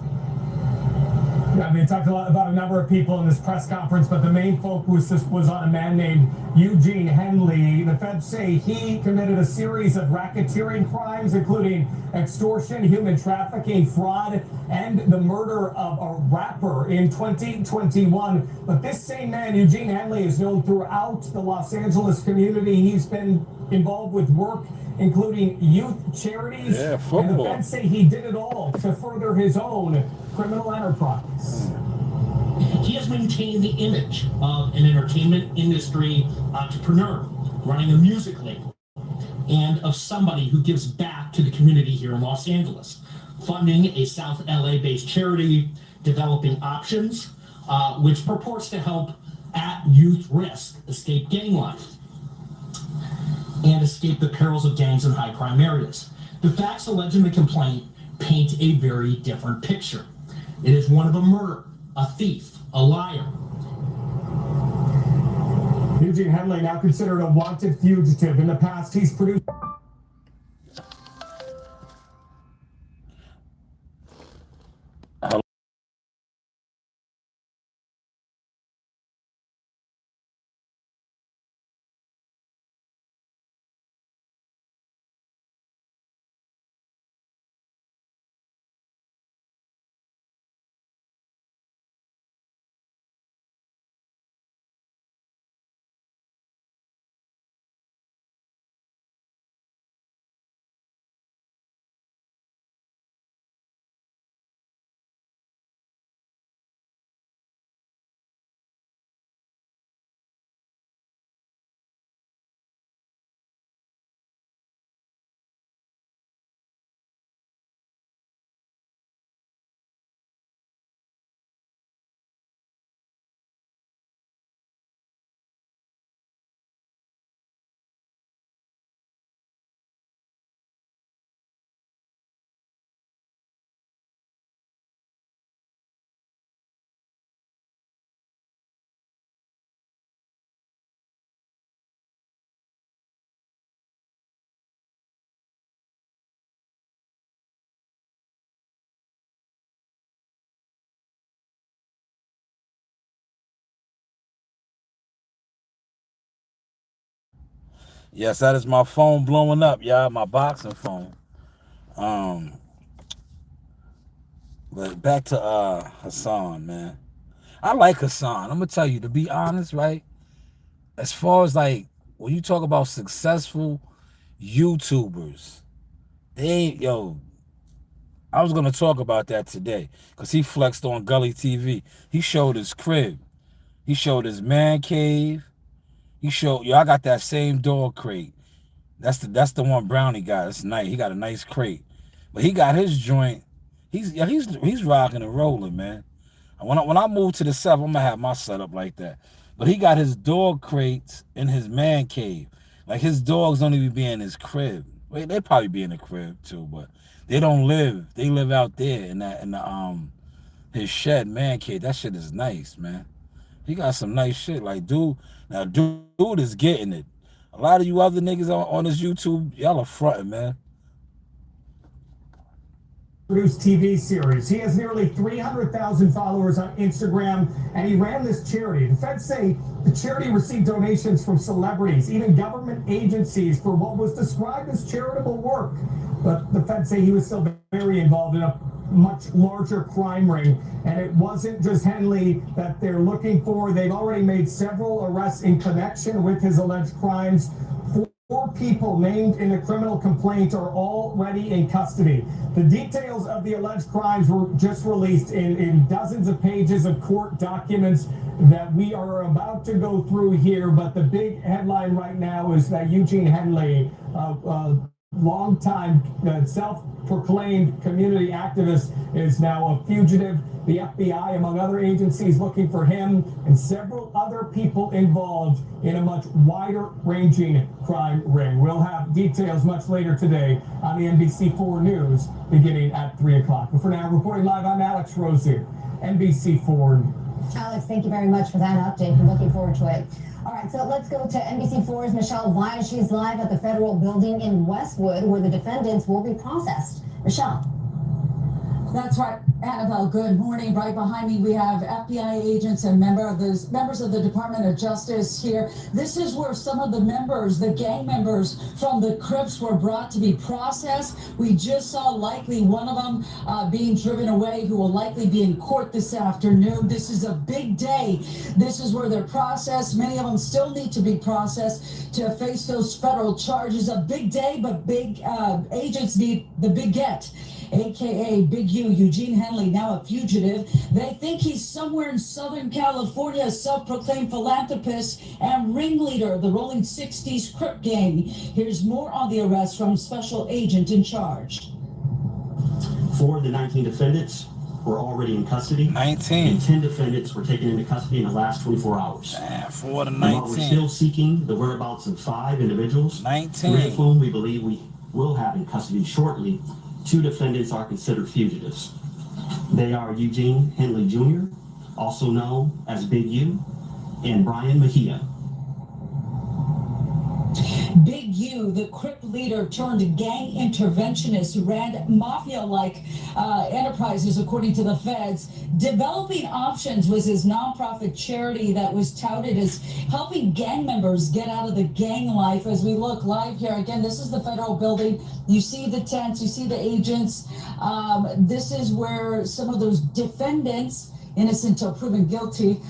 Yeah, they talked a lot about a number of people in this press conference, but the main focus was on a man named Eugene Henley. The feds say he committed a series of racketeering crimes, including extortion, human trafficking, fraud, and the murder of a rapper in 2021. But this same man, Eugene Henley, is known throughout the Los Angeles community. He's been involved with work including youth charities. Yeah, football. And the feds say he did it all to further his own criminal enterprise. He has maintained the image of an entertainment industry entrepreneur running a music label and of somebody who gives back to the community here in Los Angeles, funding a South LA-based charity, developing options, which purports to help at youth risk escape gang life and escape the perils of gangs in high crime areas. The facts alleged in the complaint paint a very different picture. It is one of a murderer, a thief, a liar. Eugene Henley, now considered a wanted fugitive. In the past, he's produced Yes, that is my phone blowing up, y'all. My boxing phone. But back to Hassan, man. I like Hassan. I'm gonna tell you, to be honest, right? As far as like when you talk about successful YouTubers, they ain't, yo. I was gonna talk about that today because he flexed on Gully TV. He showed his crib. He showed his man cave. He showed, yo, I got that same dog crate. That's the one Brownie got. It's nice. He got a nice crate, but he got his joint. He's rocking and rolling, man. When I move to the South, I'm gonna have my setup like that. But he got his dog crates in his man cave. Like his dogs don't even be in his crib. Wait, they probably be in the crib too, but they don't live. They live out there in the his shed man cave. That shit is nice, man. He got some nice shit. Like dude is getting it. A lot of you other niggas on this YouTube, y'all are fronting, man. Produced TV series. He has nearly 300,000 followers on Instagram, and he ran this charity. The feds say the charity received donations from celebrities, even government agencies, for what was described as charitable work. But the feds say he was still very involved in a much larger crime ring, and it wasn't just Henley that they're looking for. They've already made several arrests in connection with his alleged crimes. 4 people named in the criminal complaint are already in custody. The details of the alleged crimes were just released in dozens of pages of court documents that we are about to go through here. But the big headline right now is that Eugene Henley, longtime self-proclaimed community activist, is now a fugitive. The FBI, among other agencies, looking for him and several other people involved in a much wider-ranging crime ring. We'll have details much later today on the NBC4 News beginning at 3 o'clock. But for now, reporting live, I'm Alex Rozier, NBC4 Alex, thank you very much for that update. We're looking forward to it. All right, so let's go to NBC4's Michelle Vyas. She's live at the federal building in Westwood, where the defendants will be processed. Michelle. That's right, Annabelle. Good morning. Right behind me, we have FBI agents and members of the Department of Justice here. This is where some of the members, the gang members from the Crips, were brought to be processed. We just saw likely one of them being driven away, who will likely be in court this afternoon. This is a big day. This is where they're processed. Many of them still need to be processed to face those federal charges. A big day, but big agents need the big get. AKA Big U, Eugene Henley, now a fugitive. They think he's somewhere in Southern California, a self-proclaimed philanthropist and ringleader of the Rolling 60s Crip gang. Here's more on the arrest from special agent in charge. 4 of the 19 defendants were already in custody. 19. And 10 defendants were taken into custody in the last 24 hours. 4 to 19. And while we're still seeking the whereabouts of 5 individuals, 19. 3 of whom we believe we will have in custody shortly, 2 defendants are considered fugitives. They are Eugene Henley Jr., also known as Big U, and Brian Mejia. Big U, the Crip leader turned gang interventionist who ran mafia-like enterprises, according to the feds. Developing Options was his nonprofit charity that was touted as helping gang members get out of the gang life. As we look live here, again, this is the federal building. You see the tents, you see the agents. This is where some of those defendants, innocent till proven guilty,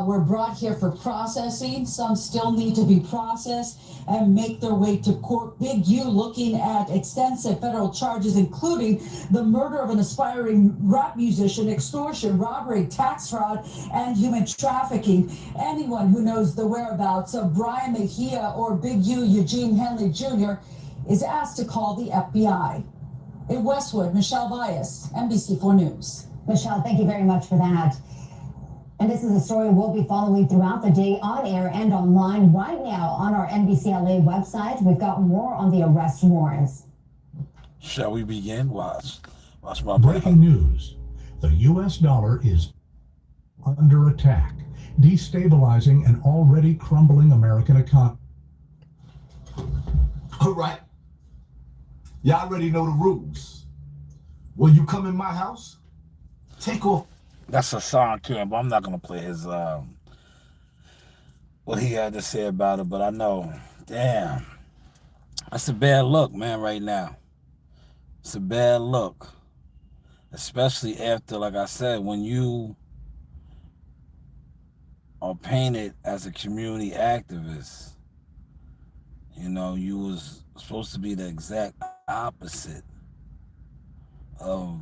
were brought here for processing. Some still need to be processed and make their way to court. Big U looking at extensive federal charges, including the murder of an aspiring rap musician, extortion, robbery, tax fraud, and human trafficking. Anyone who knows the whereabouts of Brian Mejia or Big U, Eugene Henley Jr., is asked to call the FBI. In Westwood, Michelle Vyas, NBC4 News. Michelle, thank you very much for that. And this is a story we'll be following throughout the day on air and online. Right now on our NBCLA website, we've got more on the arrest warrants. Shall we begin? Watch my Breaking news. The U.S. dollar is under attack, destabilizing an already crumbling American economy. All right. Y'all already know the rules. When you come in my house, take off. That's Hassan Campbell. I'm not gonna play his what he had to say about it, but I know, damn, That's a bad look, man, right now. It's a bad look. Especially after, like I said, when you are painted as a community activist, you know, you was supposed to be the exact opposite of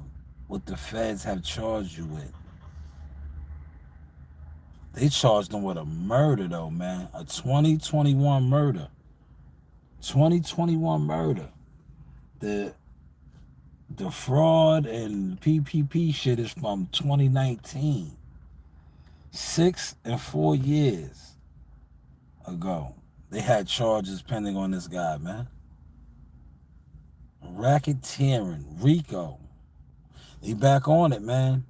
what the feds have charged you with. They charged them with a murder, though, man. A 2021 murder. 2021 murder. The fraud and PPP shit is from 2019. 6 and 4 years ago. They had charges pending on this guy, man. Racketeering, RICO. They back on it, man.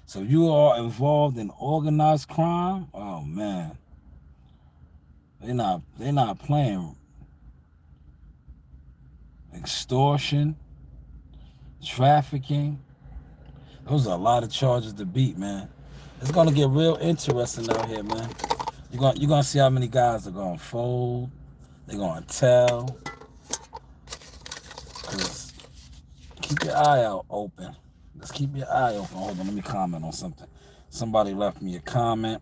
So you are involved in organized crime? Oh man. They're not playing. Extortion, trafficking. Those are a lot of charges to beat, man. It's gonna get real interesting out here, man. You're gonna see how many guys are gonna fold. They're gonna tell. Cause keep your eye out open. Let's keep your eye open. Hold on, let me comment on something. Somebody left me a comment.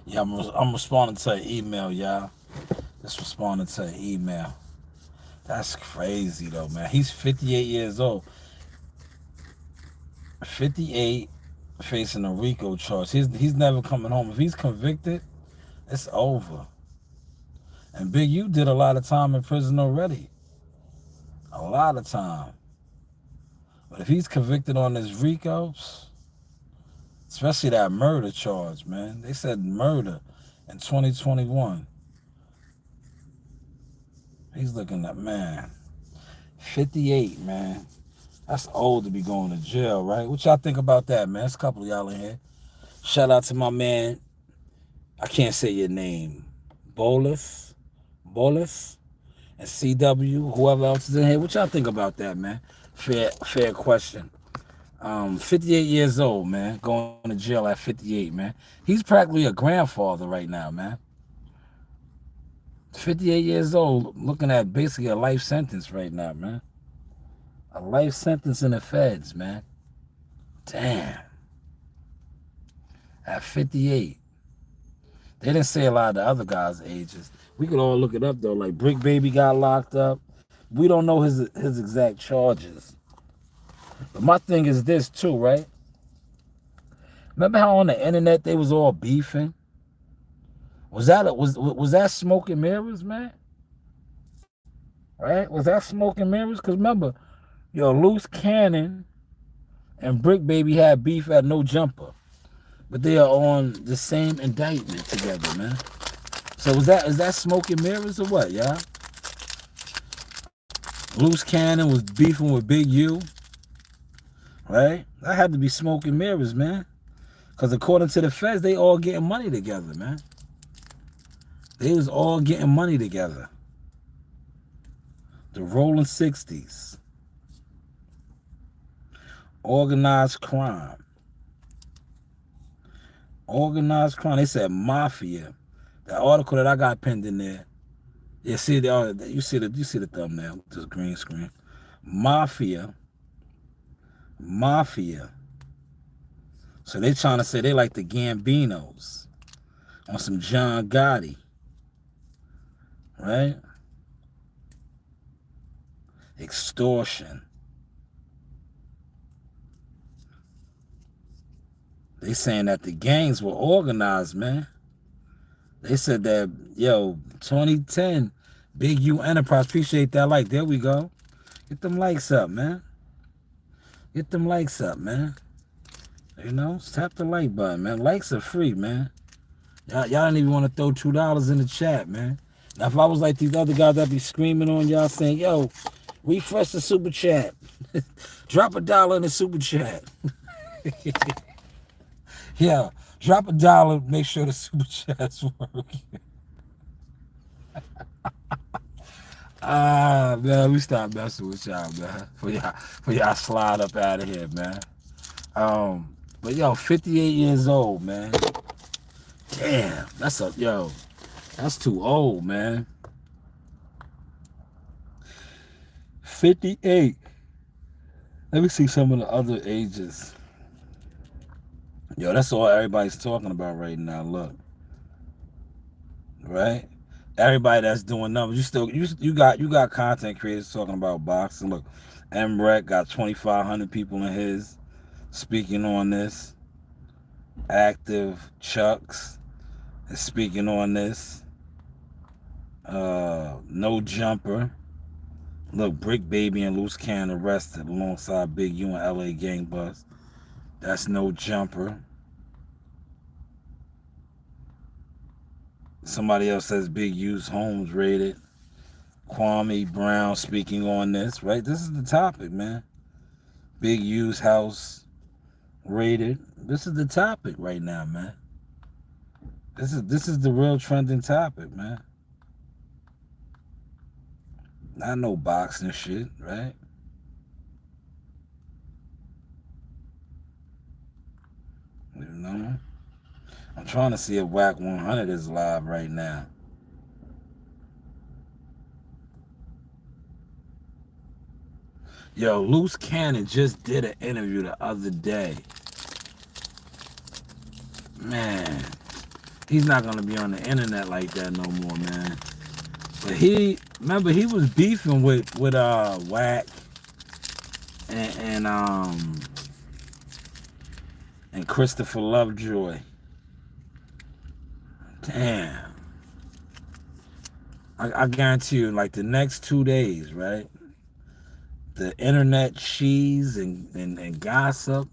Yeah, I'm responding to an email, y'all. Just responding to an email. That's crazy, though, man. He's 58 years old. 58, facing a RICO charge. He's never coming home. If he's convicted, it's over. And Big U did a lot of time in prison already. A lot of time. But if he's convicted on this RICO, especially that murder charge, man. They said murder in 2021. He's looking at, man, 58, man. That's old to be going to jail, right? What y'all think about that, man? There's a couple of y'all in here. Shout out to my man, I can't say your name, Bolus, and CW, whoever else is in here. What y'all think about that, man? Fair question. 58 years old, man, going to jail at 58, man. He's practically a grandfather right now, man. 58 years old, looking at basically a life sentence right now, man. A life sentence in the feds, man. Damn. At 58. They didn't say a lot of the other guys' ages. We could all look it up, though. Like, Brick Baby got locked up. We don't know his exact charges. But my thing is this, too, right? Remember how on the internet they was all beefing? Was that smoke and mirrors, man? Right? Was that smoke and mirrors? Because remember, Loose Cannon and Brick Baby had beef at No Jumper. But they are on the same indictment together, man. So is that smoke and mirrors or what, y'all? Loose Cannon was beefing with Big U. Right? That had to be smoke and mirrors, man. Because according to the feds, they all getting money together, man. They was all getting money together. The rolling 60s. Organized crime. Organized crime. They said mafia. The article that I got pinned in there. You see the thumbnail, this green screen. Mafia. So they trying to say they like the Gambinos on some John Gotti, right? Extortion. They saying that the gangs were organized, man. They said that, 2010, Big U Enterprise, appreciate that like. There we go. Get them likes up, man. Get them likes up, man. Tap the like button, man. Likes are free, man. Y'all don't even want to throw $2 in the chat, man. Now, if I was like these other guys, I'd be screaming on y'all saying, yo, refresh the super chat. Drop $1 in the super chat. Yeah, drop $1, make sure the super chats work. Man, we stop messing with y'all, man. For y'all slide up out of here, man. But 58 years old, man. Damn, that's too old, man. 58. Let me see some of the other ages. That's all everybody's talking about right now. Look, right? Everybody that's doing numbers. You got content creators talking about boxing. Look, MREC got 2,500 people in his speaking on this. Active Chucks is speaking on this. No Jumper. Look, Brick Baby and Loose Cannon arrested alongside Big U and LA gang bust. That's No Jumper. Somebody else says Big U's homes raided. Kwame Brown speaking on this, right? This is the topic, man. Big U's house raided. This is the topic right now, man. This is the real trending topic, man. Not no boxing shit, right? I'm trying to see if WAC 100 is live right now. Loose Cannon just did an interview the other day. Man, he's not going to be on the internet like that no more, man. But he was beefing with WAC and Christopher Lovejoy. Damn. I guarantee you, like the next 2 days, right? The internet cheese and gossip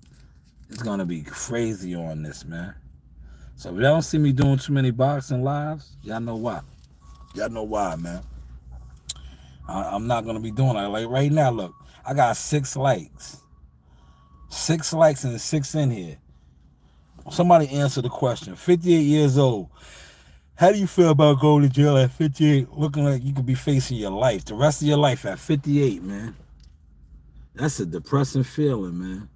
is gonna be crazy on this, man. So if y'all don't see me doing too many boxing lives, y'all know why. Y'all know why, man. I'm not gonna be doing that. Like right now, look, I got 6 likes. 6 likes and 6 in here. Somebody answer the question. 58 years old. How do you feel about going to jail at 58, looking like you could be facing your life, the rest of your life at 58, man? That's a depressing feeling, man.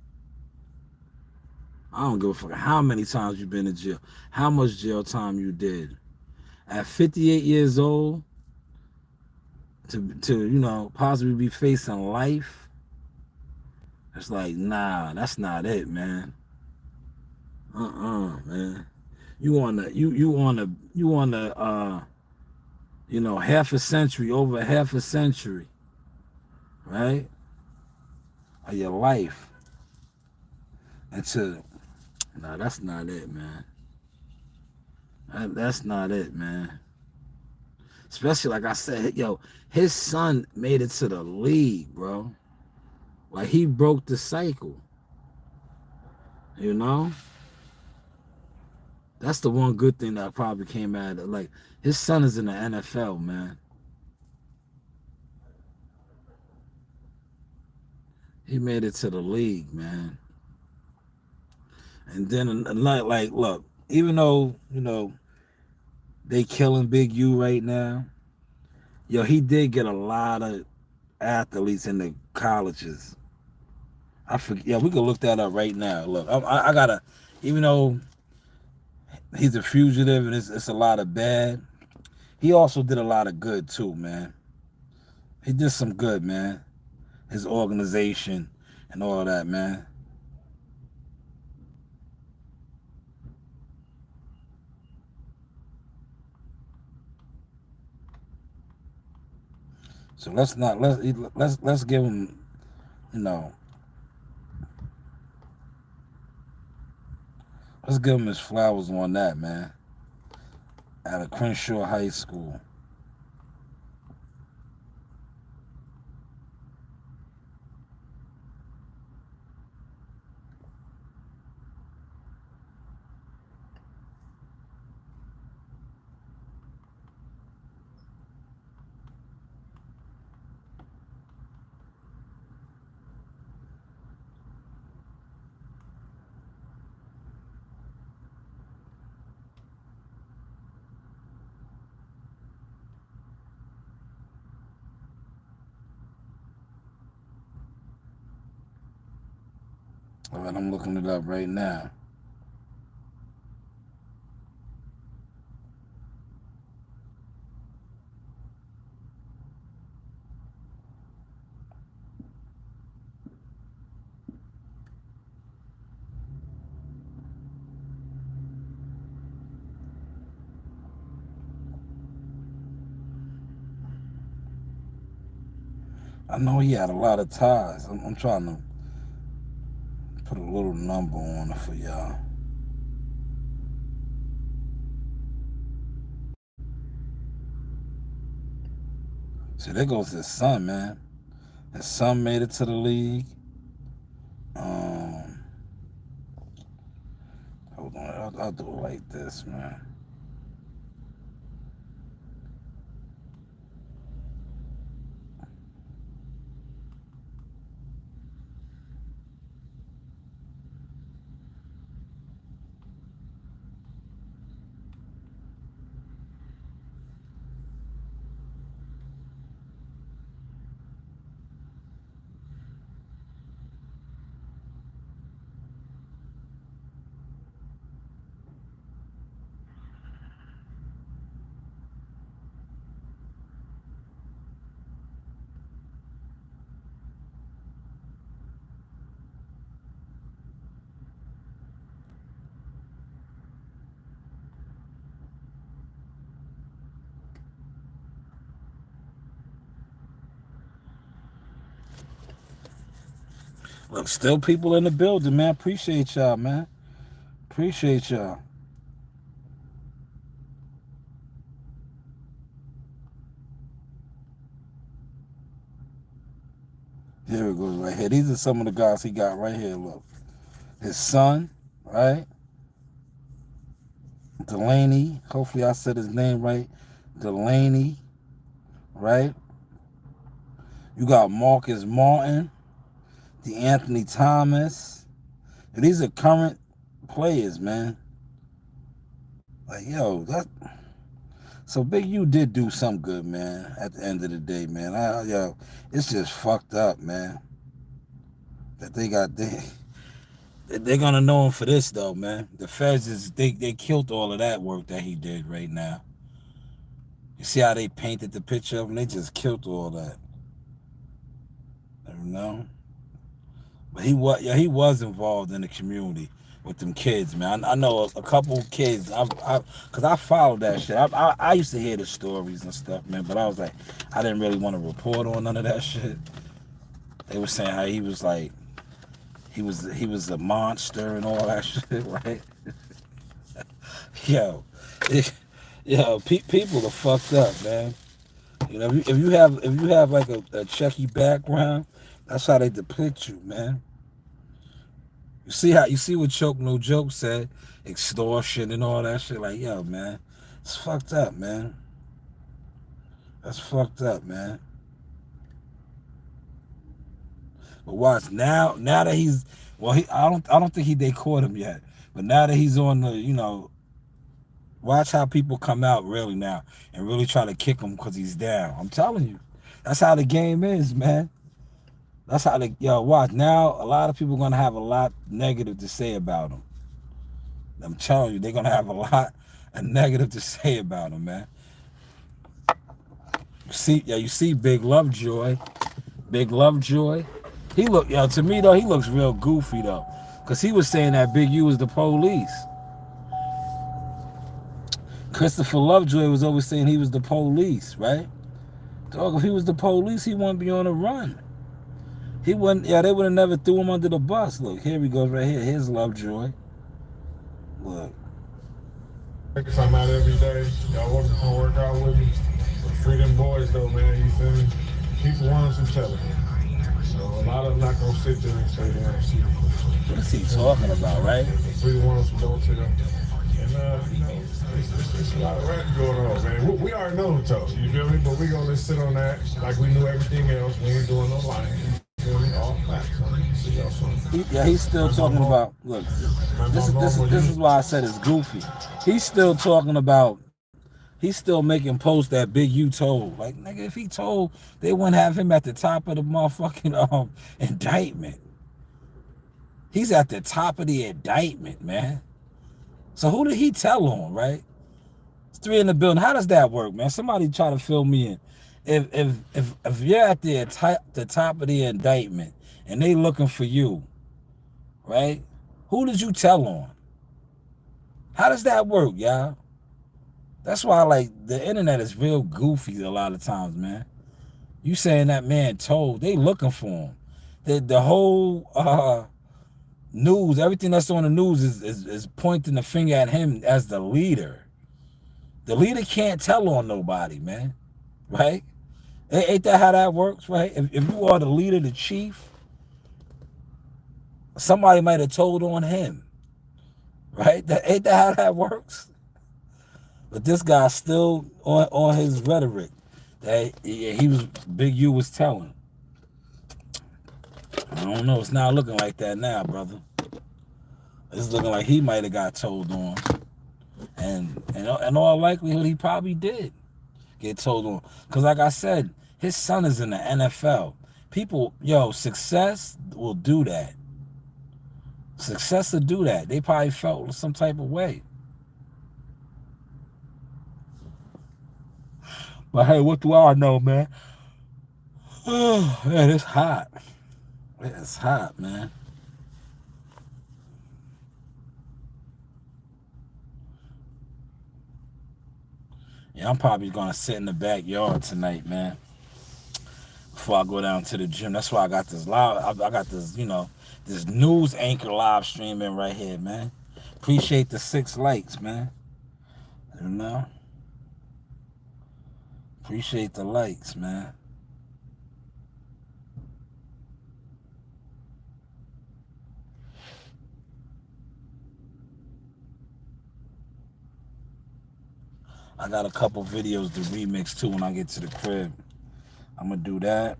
I don't give a fuck how many times you've been in jail, how much jail time you did. At 58 years old, to possibly be facing life, it's like, nah, that's not it, man. Man. You on half a century, over half a century, right? Of your life. Nah, that's not it, man. That's not it, man. Especially like I said, his son made it to the league, bro. Like he broke the cycle. That's the one good thing that probably came out of it. Like, his son is in the NFL, man. He made it to the league, man. And then, like, look, even though, they killing Big U right now, he did get a lot of athletes in the colleges. I forget. We can look that up right now. Look, I gotta, even though he's a fugitive and it's a lot of bad, he also did a lot of good too, man. He did some good, man. his organization and all of that, man. So let's give him, you know, let's give him his flowers on that, man. Out of Crenshaw High School. All right, I'm looking it up right now. I know he had a lot of ties. I'm trying to put a little number on it for y'all. See, there goes his son, man. His son made it to the league. Hold on, I'll do it like this, man. Look, still people in the building, man. Appreciate y'all, man. Appreciate y'all. Here it goes right here. These are some of the guys he got right here. Look. His son, right? Delaney. Hopefully I said his name right. Delaney, right? You got Marcus Martin, Anthony Thomas. And these are current players, man. Like, yo, that. So Big U did do something good, man. At the end of the day, man. Yo, it's just fucked up, man. That they're gonna know him for this though, man. The feds they killed all of that work that he did right now. You see how they painted the picture of him? They just killed all that. You know? But he was involved in the community with them kids, man. I know a couple kids. Cause I followed that shit. I used to hear the stories and stuff, man. But I was like, I didn't really want to report on none of that shit. They were saying how he was like, he was a monster and all that shit, right? Yo, people are fucked up, man. You know, if you have like a checky background, that's how they depict you, man. You see what Choke No Joke said, extortion and all that shit. Like, yo, man, it's fucked up, man. That's fucked up, man. But watch now that he's I don't think they caught him yet. But now that he's on the, you know, watch how people come out really now and really try to kick him because he's down. I'm telling you, that's how the game is, man. That's how watch now. A lot of people are gonna have a lot negative to say about him. I'm telling you, they're gonna have a lot of negative to say about him, man. You see Big Lovejoy. Big Lovejoy. He look, yo, to me though, he looks real goofy though, cause he was saying that Big U was the police. Christopher Lovejoy was always saying he was the police, right? Dog, if he was the police, he wouldn't be on the run. He wouldn't. Yeah, they would have never threw him under the bus. Look, here he goes right here. Here's Lovejoy. Look. If I'm out every day, y'all want to come work out with me? But free them boys though, man. You feel me? People want some television. So a lot of them not gonna sit there and stay there and see. What's he talking about, right? The free ones who don't sit up. And you know, it's a lot of rap going on, man. We already know who told, you feel me? But we gonna sit on that like we knew everything else. We ain't doing no lying. You feel me? All facts. See y'all soon. Yeah, he's still talking about. Look, this is why I said it's goofy. He's still talking about. He's still making posts that Big U told. Like, nigga, if he told, they wouldn't have him at the top of the motherfucking indictment. He's at the top of the indictment, man. So who did he tell on, right? It's 3 in the building. How does that work, man? Somebody try to fill me in. If you're at the top of the indictment and they looking for you, right? Who did you tell on? How does that work, y'all? That's why, like, the internet is real goofy a lot of times, man. You saying that man told, they looking for him. The whole news, everything that's on the news is pointing the finger at him as the leader. The leader can't tell on nobody, man. Right? Ain't that how that works, right? If you are the leader, the chief, somebody might have told on him. Right? Ain't that how that works? But this guy's still on his rhetoric that he was, Big U was telling. I don't know. It's not looking like that now, brother. It's looking like he might have got told on. And in all likelihood, he probably did get told on. Because like I said, his son is in the NFL. People, success will do that. Success will do that. They probably felt some type of way. But hey, what do I know, man? Oh, man, it's hot. It's hot, man. Yeah, I'm probably gonna sit in the backyard tonight, man, before I go down to the gym. That's why I got this live. I got this, this news anchor live streaming right here, man. Appreciate the 6 likes, man. Appreciate the likes, man. I got a couple videos to remix too when I get to the crib. I'm gonna do that.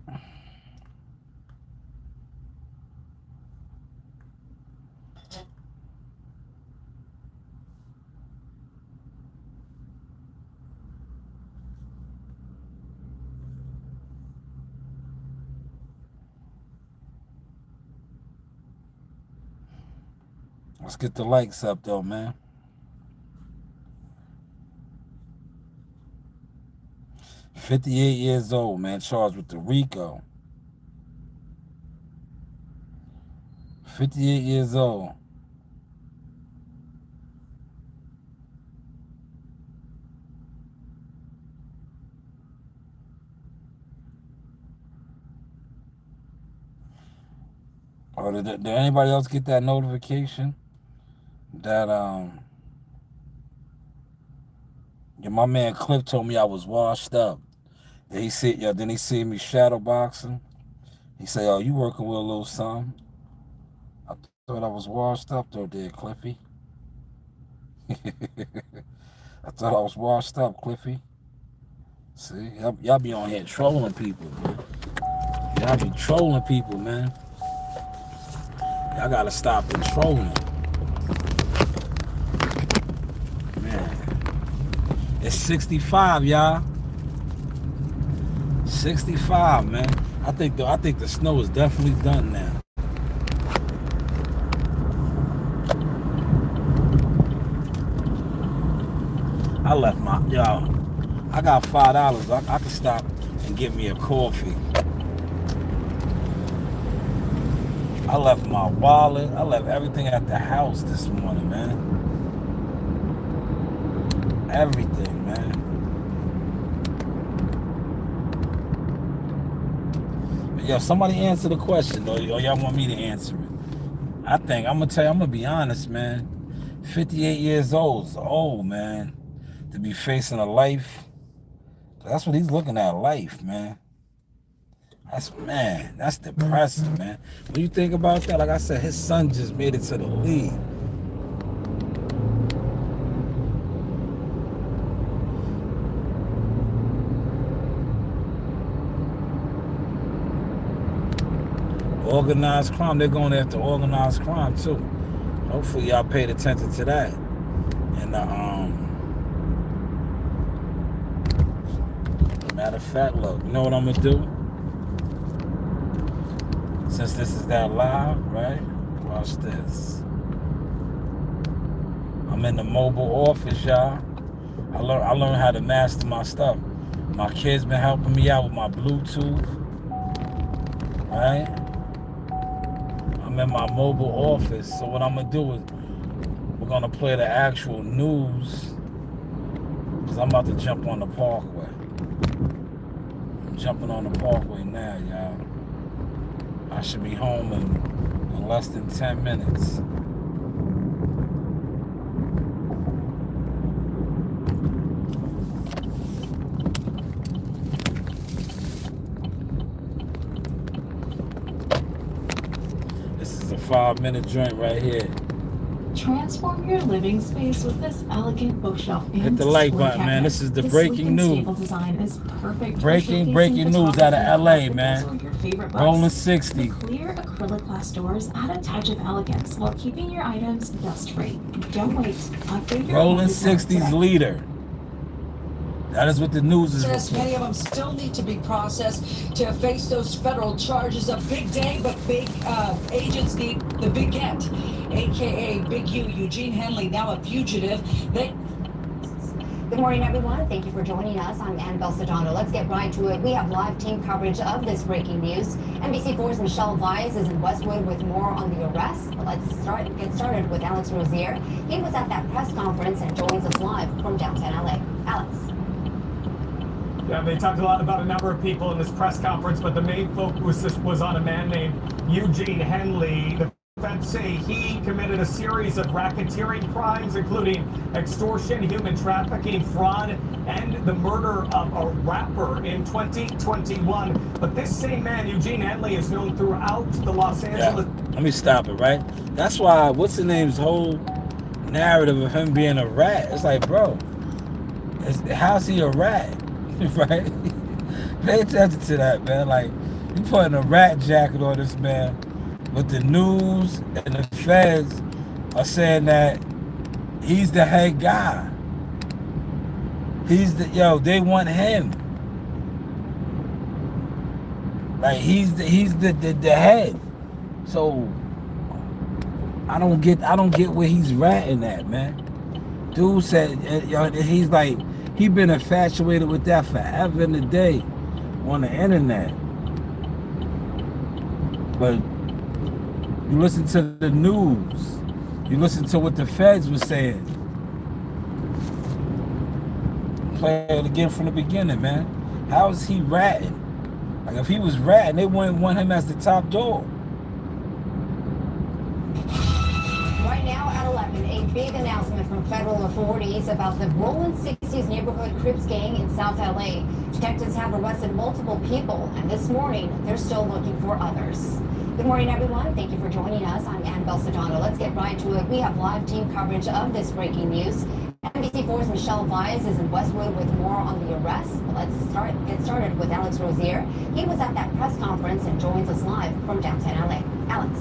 Let's get the likes up though, man. 58 years old, man, charged with the RICO. 58 years old. Oh, did anybody else get that notification? That, my man Cliff told me I was washed up. Then he see me shadow boxing. He say, "Oh, you working with a little something?" I thought I was washed up though, there, Cliffy. I thought I was washed up, Cliffy. See, y'all be on here trolling people, man. Y'all be trolling people, man. Y'all gotta stop the trolling. Man. It's 65, y'all. 65, man. I think the snow is definitely done now. I left I got $5. I could stop and get me a coffee. I left my wallet. I left everything at the house this morning, man. Everything, man. But yo, somebody answer the question, though. Or y'all want me to answer it? I think, I'm going to tell you, I'm going to be honest, man. 58 years old is old, man. To be facing a life. That's what he's looking at, life, man. That's depressing, man. When you think about that, like I said, his son just made it to the league. Organized crime, they're going after organized crime too. Hopefully y'all paid attention to that. And matter of fact, look, you know what I'm gonna do? Since this is that live, right? Watch this. I'm in the mobile office, y'all. I learned how to master my stuff. My kids been helping me out with my Bluetooth, right? I'm in my mobile office, so what I'm gonna do is we're gonna play the actual news, because I'm about to jump on the parkway. I'm jumping on the parkway now, y'all. I should be home in less than 10 minutes. This is a 5-minute joint right here. Transform your living space with this elegant bookshelf. Hit the like button, man. This is the breaking news. Design is perfect. Breaking news out of LA, man. Rolling 60. Clear acrylic glass doors add a touch of elegance while keeping your items dust-free. Don't wait. Upgrade your Rolling 60's leader. That is what the news is reporting. Many of them still need to be processed to face those federal charges. A big day, but big agents need the big get, aka Big U. Eugene Henley, now a fugitive. Good morning, everyone. Thank you for joining us. I'm Annabelle Sedano. Let's get right to it. We have live team coverage of this breaking news. NBC4's Michelle Weiss is in Westwood with more on the arrest. Let's get started with Alex Rozier. He was at that press conference and joins us live from downtown LA. Alex. Yeah, they talked a lot about a number of people in this press conference, but the main focus was on a man named Eugene Henley. The feds say he committed a series of racketeering crimes, including extortion, human trafficking, fraud, and the murder of a rapper in 2021. But this same man, Eugene Henley, is known throughout the Los Angeles. Yeah. Let me stop it, right? That's why, what's the name's whole narrative of him being a rat? It's like, bro, how's he a rat? Right? Pay attention to that, man. Like, you putting a rat jacket on this man, but the news and the feds are saying that he's the head guy. They want him. Like, he's the head. So I don't get where he's ratting at, man. Dude said, he's like, he been infatuated with that forever in the day on the internet. But you listen to the news, you listen to what the feds were saying. Play it again from the beginning, man. How is he ratting? Like, if he was ratting, they wouldn't want him as the top dog. Right now at 11, a big announcement from federal authorities about the Rolling 60s neighborhood Crips gang in South LA. Detectives have arrested multiple people, and this morning, they're still looking for others. Good morning, everyone. Thank you for joining us. I'm Annabelle Sedano. Let's get right to it. We have live team coverage of this breaking news. NBC4's Michelle Weiss is in Westwood with more on the arrest. Let's get started with Alex Rozier. He was at that press conference and joins us live from downtown LA. Alex.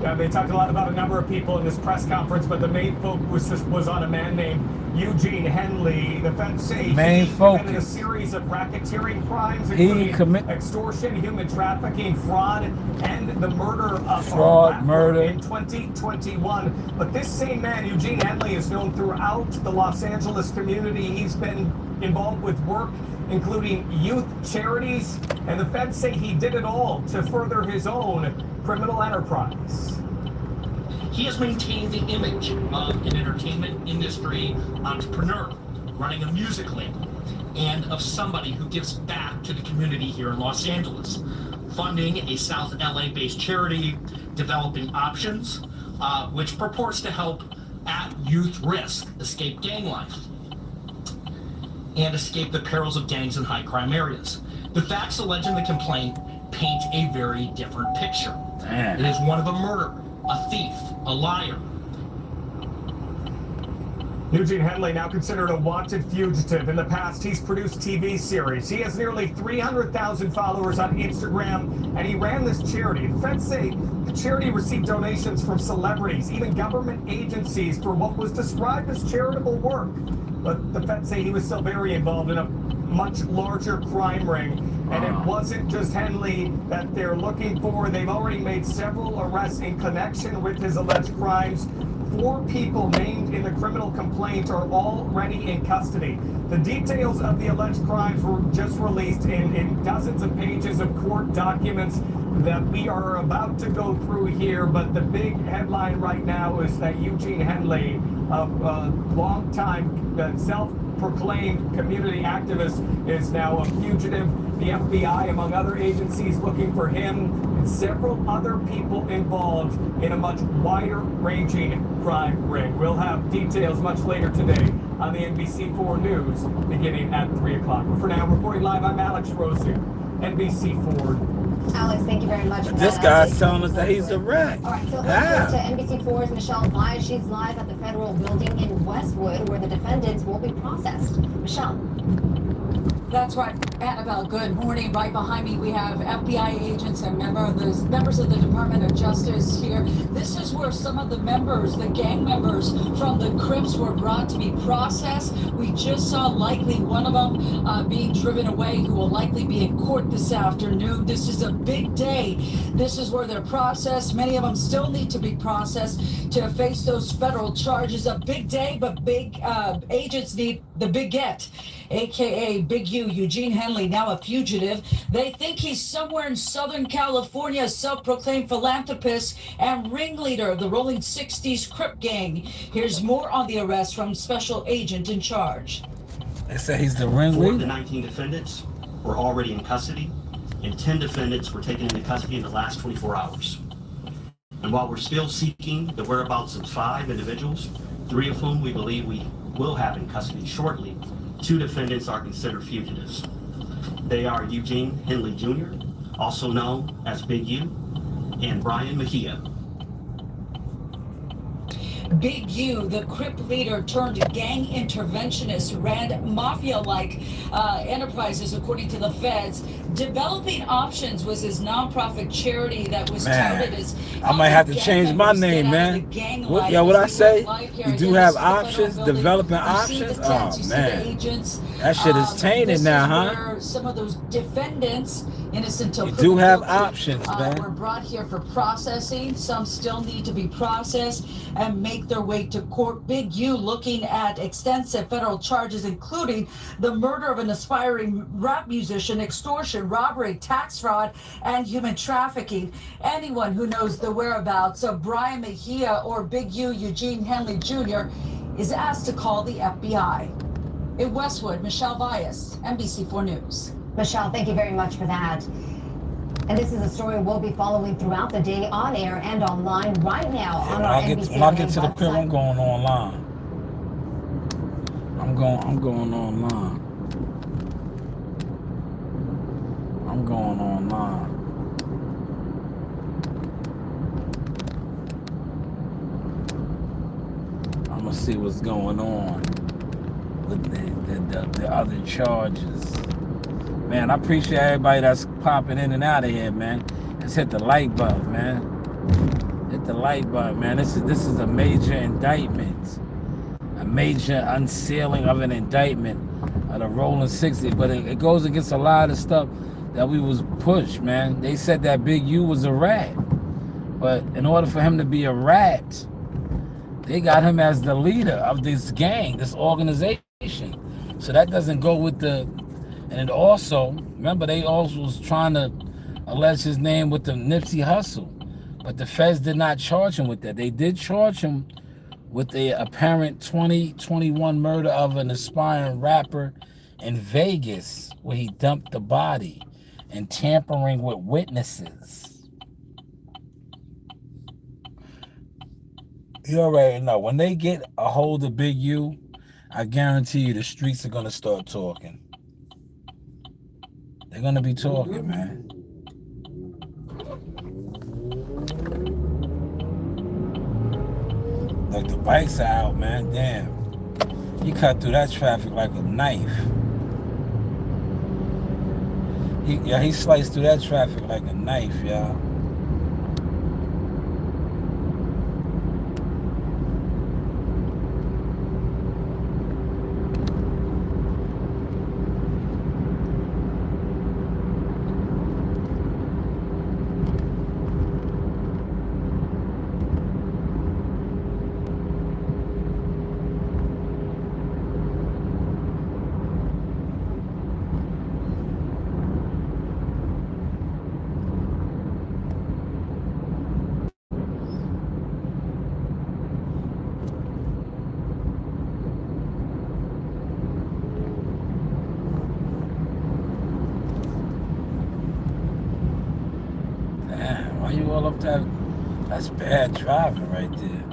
Yeah, they talked a lot about a number of people in this press conference, but the main focus was on a man named Eugene Henley. The feds say he committed a series of racketeering crimes, including extortion, human trafficking, fraud, and the murder of a rapper in 2021. But this same man, Eugene Henley, is known throughout the Los Angeles community. He's been involved with work including youth charities, and the feds say he did it all to further his own criminal enterprise. He has maintained the image of an entertainment industry entrepreneur running a music label and of somebody who gives back to the community here in Los Angeles, funding a South LA-based charity, Developing Options, which purports to help at youth risk escape gang life and escape the perils of gangs in high crime areas. The facts alleged in the complaint paint a very different picture. It is one of a murderer, a thief, a liar. Eugene Henley, now considered a wanted fugitive. In the past, he's produced TV series. He has nearly 300,000 followers on Instagram, and he ran this charity. The feds say the charity received donations from celebrities, even government agencies, for what was described as charitable work. But the feds say he was still very involved in a much larger crime ring. And it wasn't just Henley that they're looking for. They've already made several arrests in connection with his alleged crimes. 4 people named in the criminal complaint are already in custody. The details of the alleged crimes were just released in dozens of pages of court documents that we are about to go through here. But the big headline right now is that Eugene Henley, a longtime self-proclaimed community activist, is now a fugitive. The FBI, among other agencies, looking for him and several other people involved in a much wider-ranging crime ring. We'll have details much later today on the NBC4 News, beginning at 3 o'clock. But for now, reporting live, I'm Alex Rossier, NBC4. Alex, thank you very much for this that. guy's telling us that he's a rat. All right, so let's go to NBC4's Michelle Vyas. She's live at the federal building in Westwood, where the defendants will be processed. Michelle. That's right, Annabelle. Good morning. Right behind me, we have FBI agents and members of the Department of Justice here. This is where some of the members, the gang members from the Crips, were brought to be processed. We just saw likely one of them being driven away, who will likely be in court this afternoon. This is a big day. This is where they're processed. Many of them still need to be processed to face those federal charges. A big day, but big agents need the big get, aka Big U, Eugene Henley, now a fugitive. They think he's somewhere in Southern California, a self-proclaimed philanthropist and ringleader of the Rolling 60s Crip gang. Here's more on the arrest from Special Agent in charge. They say he's the 4 ringleader. of the 19 defendants were already in custody, and 10 defendants were taken into custody in the last 24 hours. And while we're still seeking the whereabouts of 5 individuals, 3 of whom we believe we will have in custody shortly, 2 defendants are considered fugitives. They are Eugene Henley Jr., also known as Big U, and Brian Mejia. Big U, the Crip leader turned gang interventionist, ran mafia-like enterprises, according to the feds. Developing Options was his nonprofit charity that was touted as... I might have to change my name, man. What I say? You do have options, developing options? Oh, man. That shit is tainted now, huh? Some of those defendants, innocent until you do have options, man. Were brought here for processing. Some still need to be processed and make their way to court. Big U looking at extensive federal charges, including the murder of an aspiring rap musician, extortion, robbery, tax fraud, and human trafficking. Anyone who knows the whereabouts of Brian Mejia or Big U, Eugene Henley Jr., is asked to call the FBI. In Westwood, Michelle Vyas, NBC4 News. Michelle, thank you very much for that. And this is a story we'll be following throughout the day on air and online right now on our NBC. When I get to the pill, I'm going online. I'm going online. I'm going online. I'm gonna see what's going on with the other charges. Man, I appreciate everybody that's popping in and out of here, man. Let's hit the like button, man. Hit the like button, man. This is a major indictment. A major unsealing of an indictment of the Rolling 60s. But it goes against a lot of stuff that we was pushed, man. They said that Big U was a rat. But in order for him to be a rat, they got him as the leader of this gang, this organization. So that doesn't go with the And it also, remember, they also was trying to allege his name with the Nipsey Hussle, but the feds did not charge him with that. They did charge him with the apparent 2021 murder of an aspiring rapper in Vegas, where he dumped the body, and tampering with witnesses. You already know, when they get a hold of Big U, I guarantee you the streets are gonna start talking. They're gonna be talking, man. Like, the bikes are out, man. Damn. He cut through that traffic like a knife. He sliced through that traffic like a knife, y'all. Why you all up that? That's bad driving right there.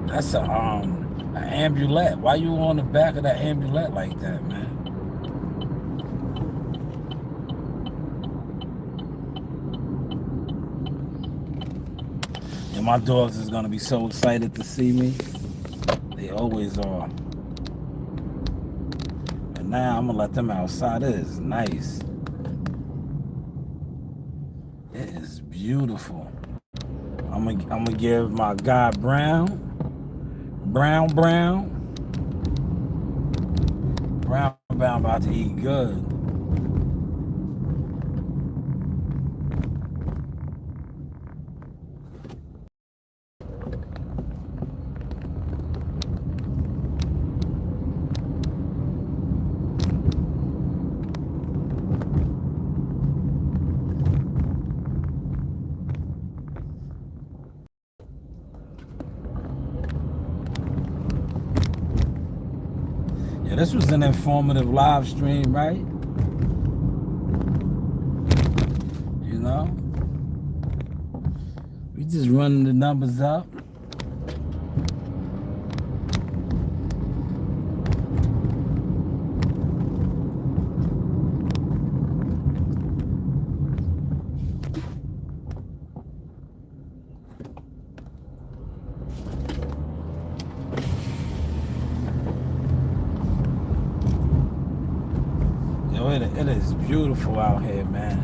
That's a an ambulette. Why you on the back of that ambulette like that, man? And my dogs is gonna be so excited to see me. They always are. And now I'm gonna let them outside. It is nice. It is beautiful. I'm gonna give my guy Brown about to eat good. Yeah, this was an informative live stream, right? You know? We just running the numbers up. It is beautiful out here, man.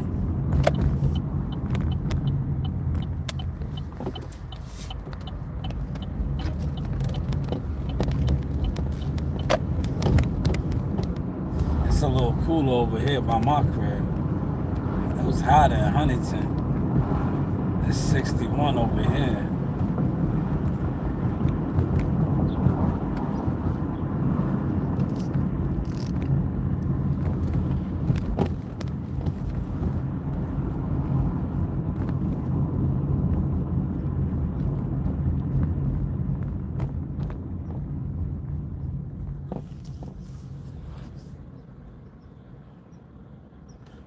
It's a little cooler over here by my crib. It was hot in Huntington. It's 61 over here.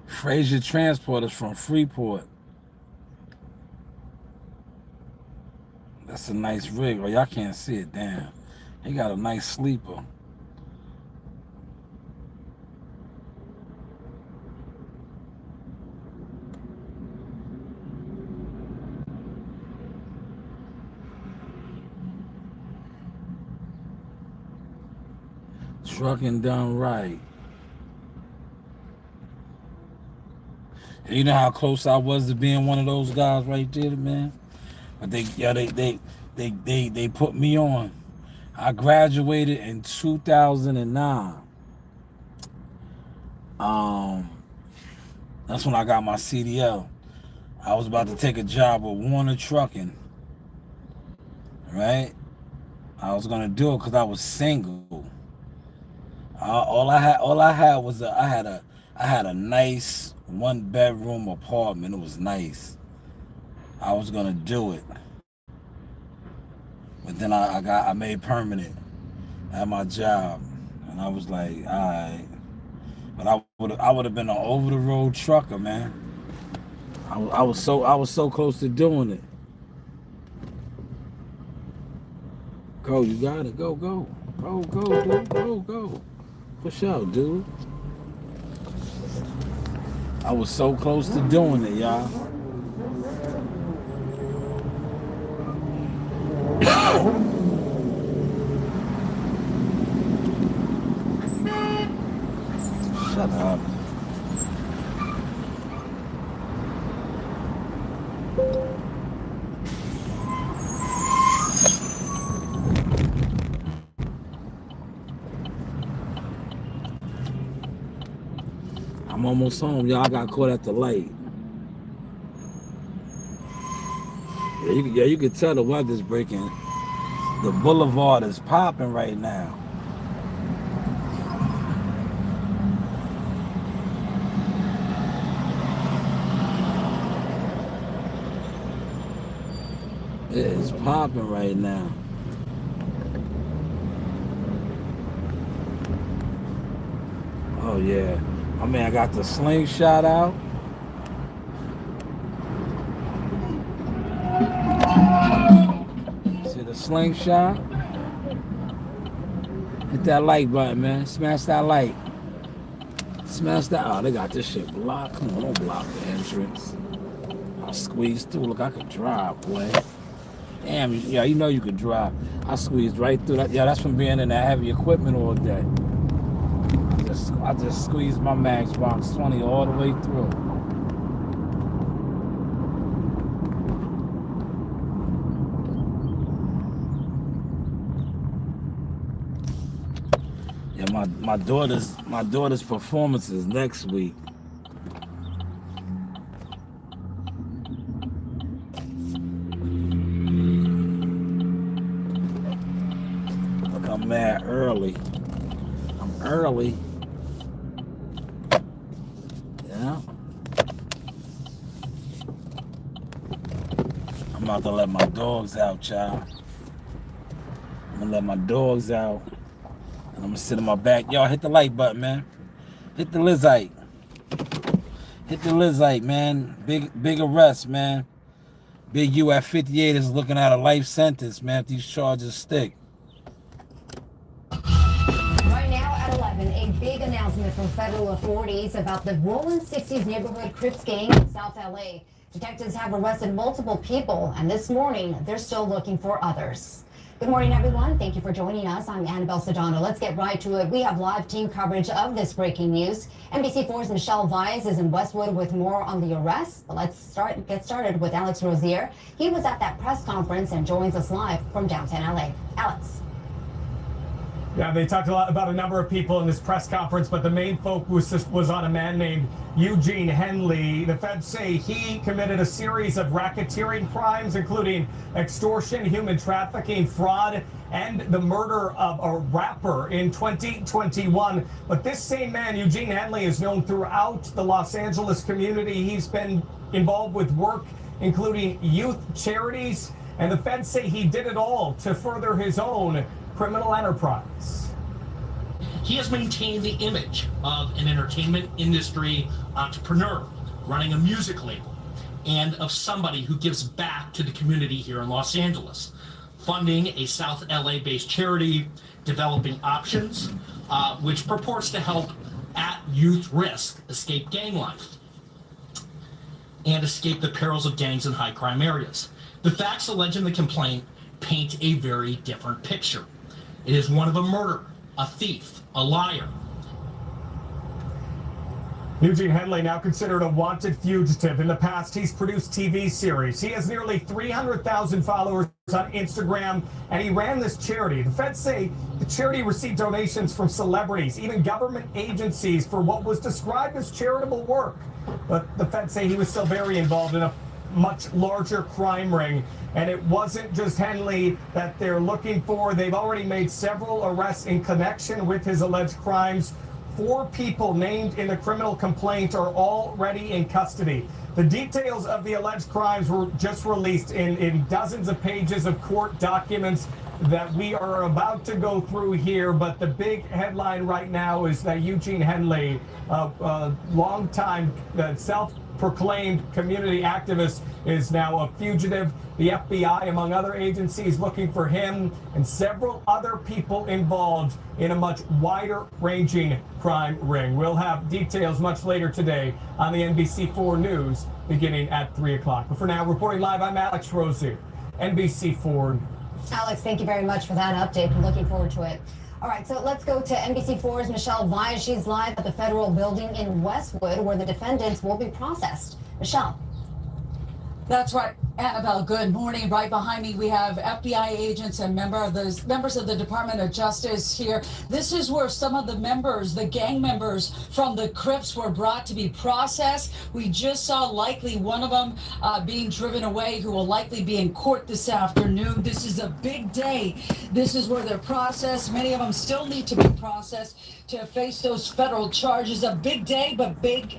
Frazier Transporters from Freeport. That's a nice rig. Oh, y'all can't see it. Damn. He got a nice sleeper. Trucking done right. And you know how close I was to being one of those guys right there, man? But they put me on. I graduated in 2009. That's when I got my CDL. I was about to take a job with Warner Trucking. Right? I was gonna do it because I was single. All I had was I had a nice 1-bedroom apartment. It was nice. I was gonna do it, but then I made permanent at my job, and I was like, all right. But I would have been an over the road trucker, man. I was so close to doing it. Go, you got it. Go, dude. Go. Push out, dude. I was so close to doing it, y'all. Shut up. I'm almost home, y'all. I got caught at the light. Yeah, you can tell the weather's breaking. The boulevard is popping right now. It is popping right now. Oh yeah. I mean, I got the slingshot out. See the slingshot? Hit that like button, man. Smash that like. Smash that. Oh, they got this shit blocked. Come on, don't block the entrance. I squeezed through. Look, I could drive, boy. Damn, yeah, you know you could drive. I squeezed right through that. Yeah, that's from being in that heavy equipment all day. I just squeezed my Max Box 20 all the way through. Yeah, my daughter's performance is next week. Look, I'm mad early. I'm early. Yeah. I'm about to let my dogs out, child. I'm gonna let my dogs out. And I'm gonna sit in my back. Y'all hit the like button, man. Hit the Lizite. Hit the Lizite, man. Big arrest, man. Big U at 58 is looking at a life sentence, man, if these charges stick. Right now at 11, a big announcement from federal authorities about the Rolling 60s neighborhood Crips gang in South LA. Detectives have arrested multiple people, and this morning, they're still looking for others. Good morning, everyone. Thank you for joining us. I'm Annabelle Sedano. Let's get right to it. We have live team coverage of this breaking news. NBC4's Michelle Vise is in Westwood with more on the arrest. But let's get started with Alex Rosier. He was at that press conference and joins us live from downtown LA. Alex. Yeah, they talked a lot about a number of people in this press conference, but the main focus was on a man named Eugene Henley. The feds say he committed a series of racketeering crimes, including extortion, human trafficking, fraud, and the murder of a rapper in 2021. But this same man, Eugene Henley, is known throughout the Los Angeles community. He's been involved with work, including youth charities, and the feds say he did it all to further his own criminal enterprise. He has maintained the image of an entertainment industry entrepreneur running a music label and of somebody who gives back to the community here in Los Angeles, funding a South LA based charity, developing options, which purports to help at youth risk escape gang life and escape the perils of gangs in high crime areas. The facts alleged in the complaint paint a very different picture. It is one of a murderer, a thief, a liar. Eugene Henley, now considered a wanted fugitive. In the past, he's produced TV series. He has nearly 300,000 followers on Instagram, and he ran this charity. The feds say the charity received donations from celebrities, even government agencies, for what was described as charitable work. But the feds say he was still very involved in a much larger crime ring. And it wasn't just Henley that they're looking for. They've already made several arrests in connection with his alleged crimes. 4 people named in the criminal complaint are already in custody. The details of the alleged crimes were just released in dozens of pages of court documents that we are about to go through here. But the big headline right now is that Eugene Henley, a longtime self-proclaimed community activist, is now a fugitive. The FBI, among other agencies, looking for him and several other people involved in a much wider-ranging crime ring. We'll have details much later today on the NBC4 News beginning at 3 o'clock. But for now, reporting live, I'm Alex Rozier, NBC4 News. Alex, thank you very much for that update. I'm looking forward to it. All right, so let's go to NBC4's Michelle Vaya. She's live at the federal building in Westwood, where the defendants will be processed. Michelle. That's right, Annabelle. Good morning. Right behind me, we have FBI agents and members of the Department of Justice here. This is where some of the members, the gang members from the Crips, were brought to be processed. We just saw likely one of them being driven away, who will likely be in court this afternoon. This is a big day. This is where they're processed. Many of them still need to be processed to face those federal charges. A big day, but big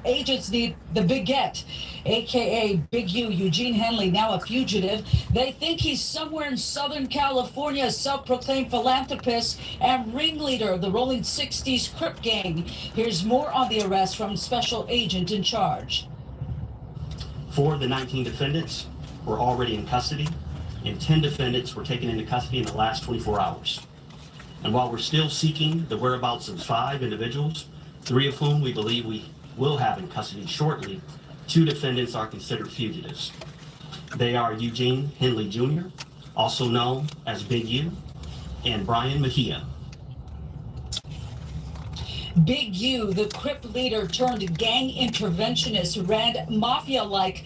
agents need the big get, aka Big U, Eugene Henley, now a fugitive. They think he's somewhere in Southern California, a self-proclaimed philanthropist and ringleader of the Rolling 60s Crip gang. Here's more on the arrest from Special Agent in charge. 4 of the 19 defendants were already in custody, and 10 defendants were taken into custody in the last 24 hours. And while we're still seeking the whereabouts of 5 individuals, 3 of whom we believe we will have in custody shortly, 2 defendants are considered fugitives. They are Eugene Henley Jr., also known as Big U, and Brian Mejia. Big U, the Crip leader turned gang interventionist, ran mafia-like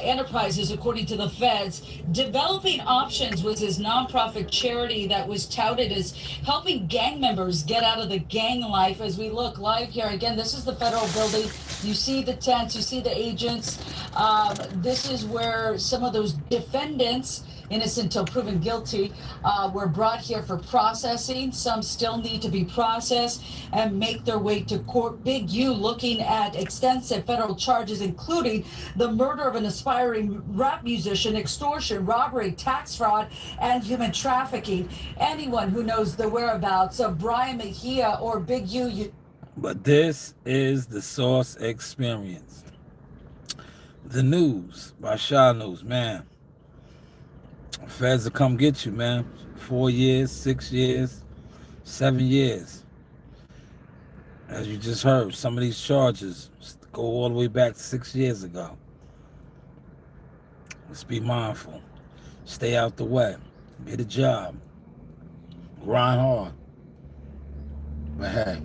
enterprises, according to the feds. Developing Options was his nonprofit charity that was touted as helping gang members get out of the gang life. As we look live here, again, this is the federal building. You see the tents, you see the agents. This is where some of those defendants, innocent until proven guilty, were brought here for processing. Some still need to be processed and make their way to court. Big U looking at extensive federal charges, including the murder of an aspiring rap musician, extortion, robbery, tax fraud, and human trafficking. Anyone who knows the whereabouts of Brian Mejia or Big U. But this is the Source Experience. The news by Shanewz, man. Feds will come get you, man. 4 years, 6 years, 7 years. As you just heard, some of these charges go all the way back 6 years ago. Let's be mindful. Stay out the way. Get a job. Grind hard. But hey,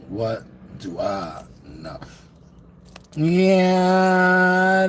what do I know? Yeah.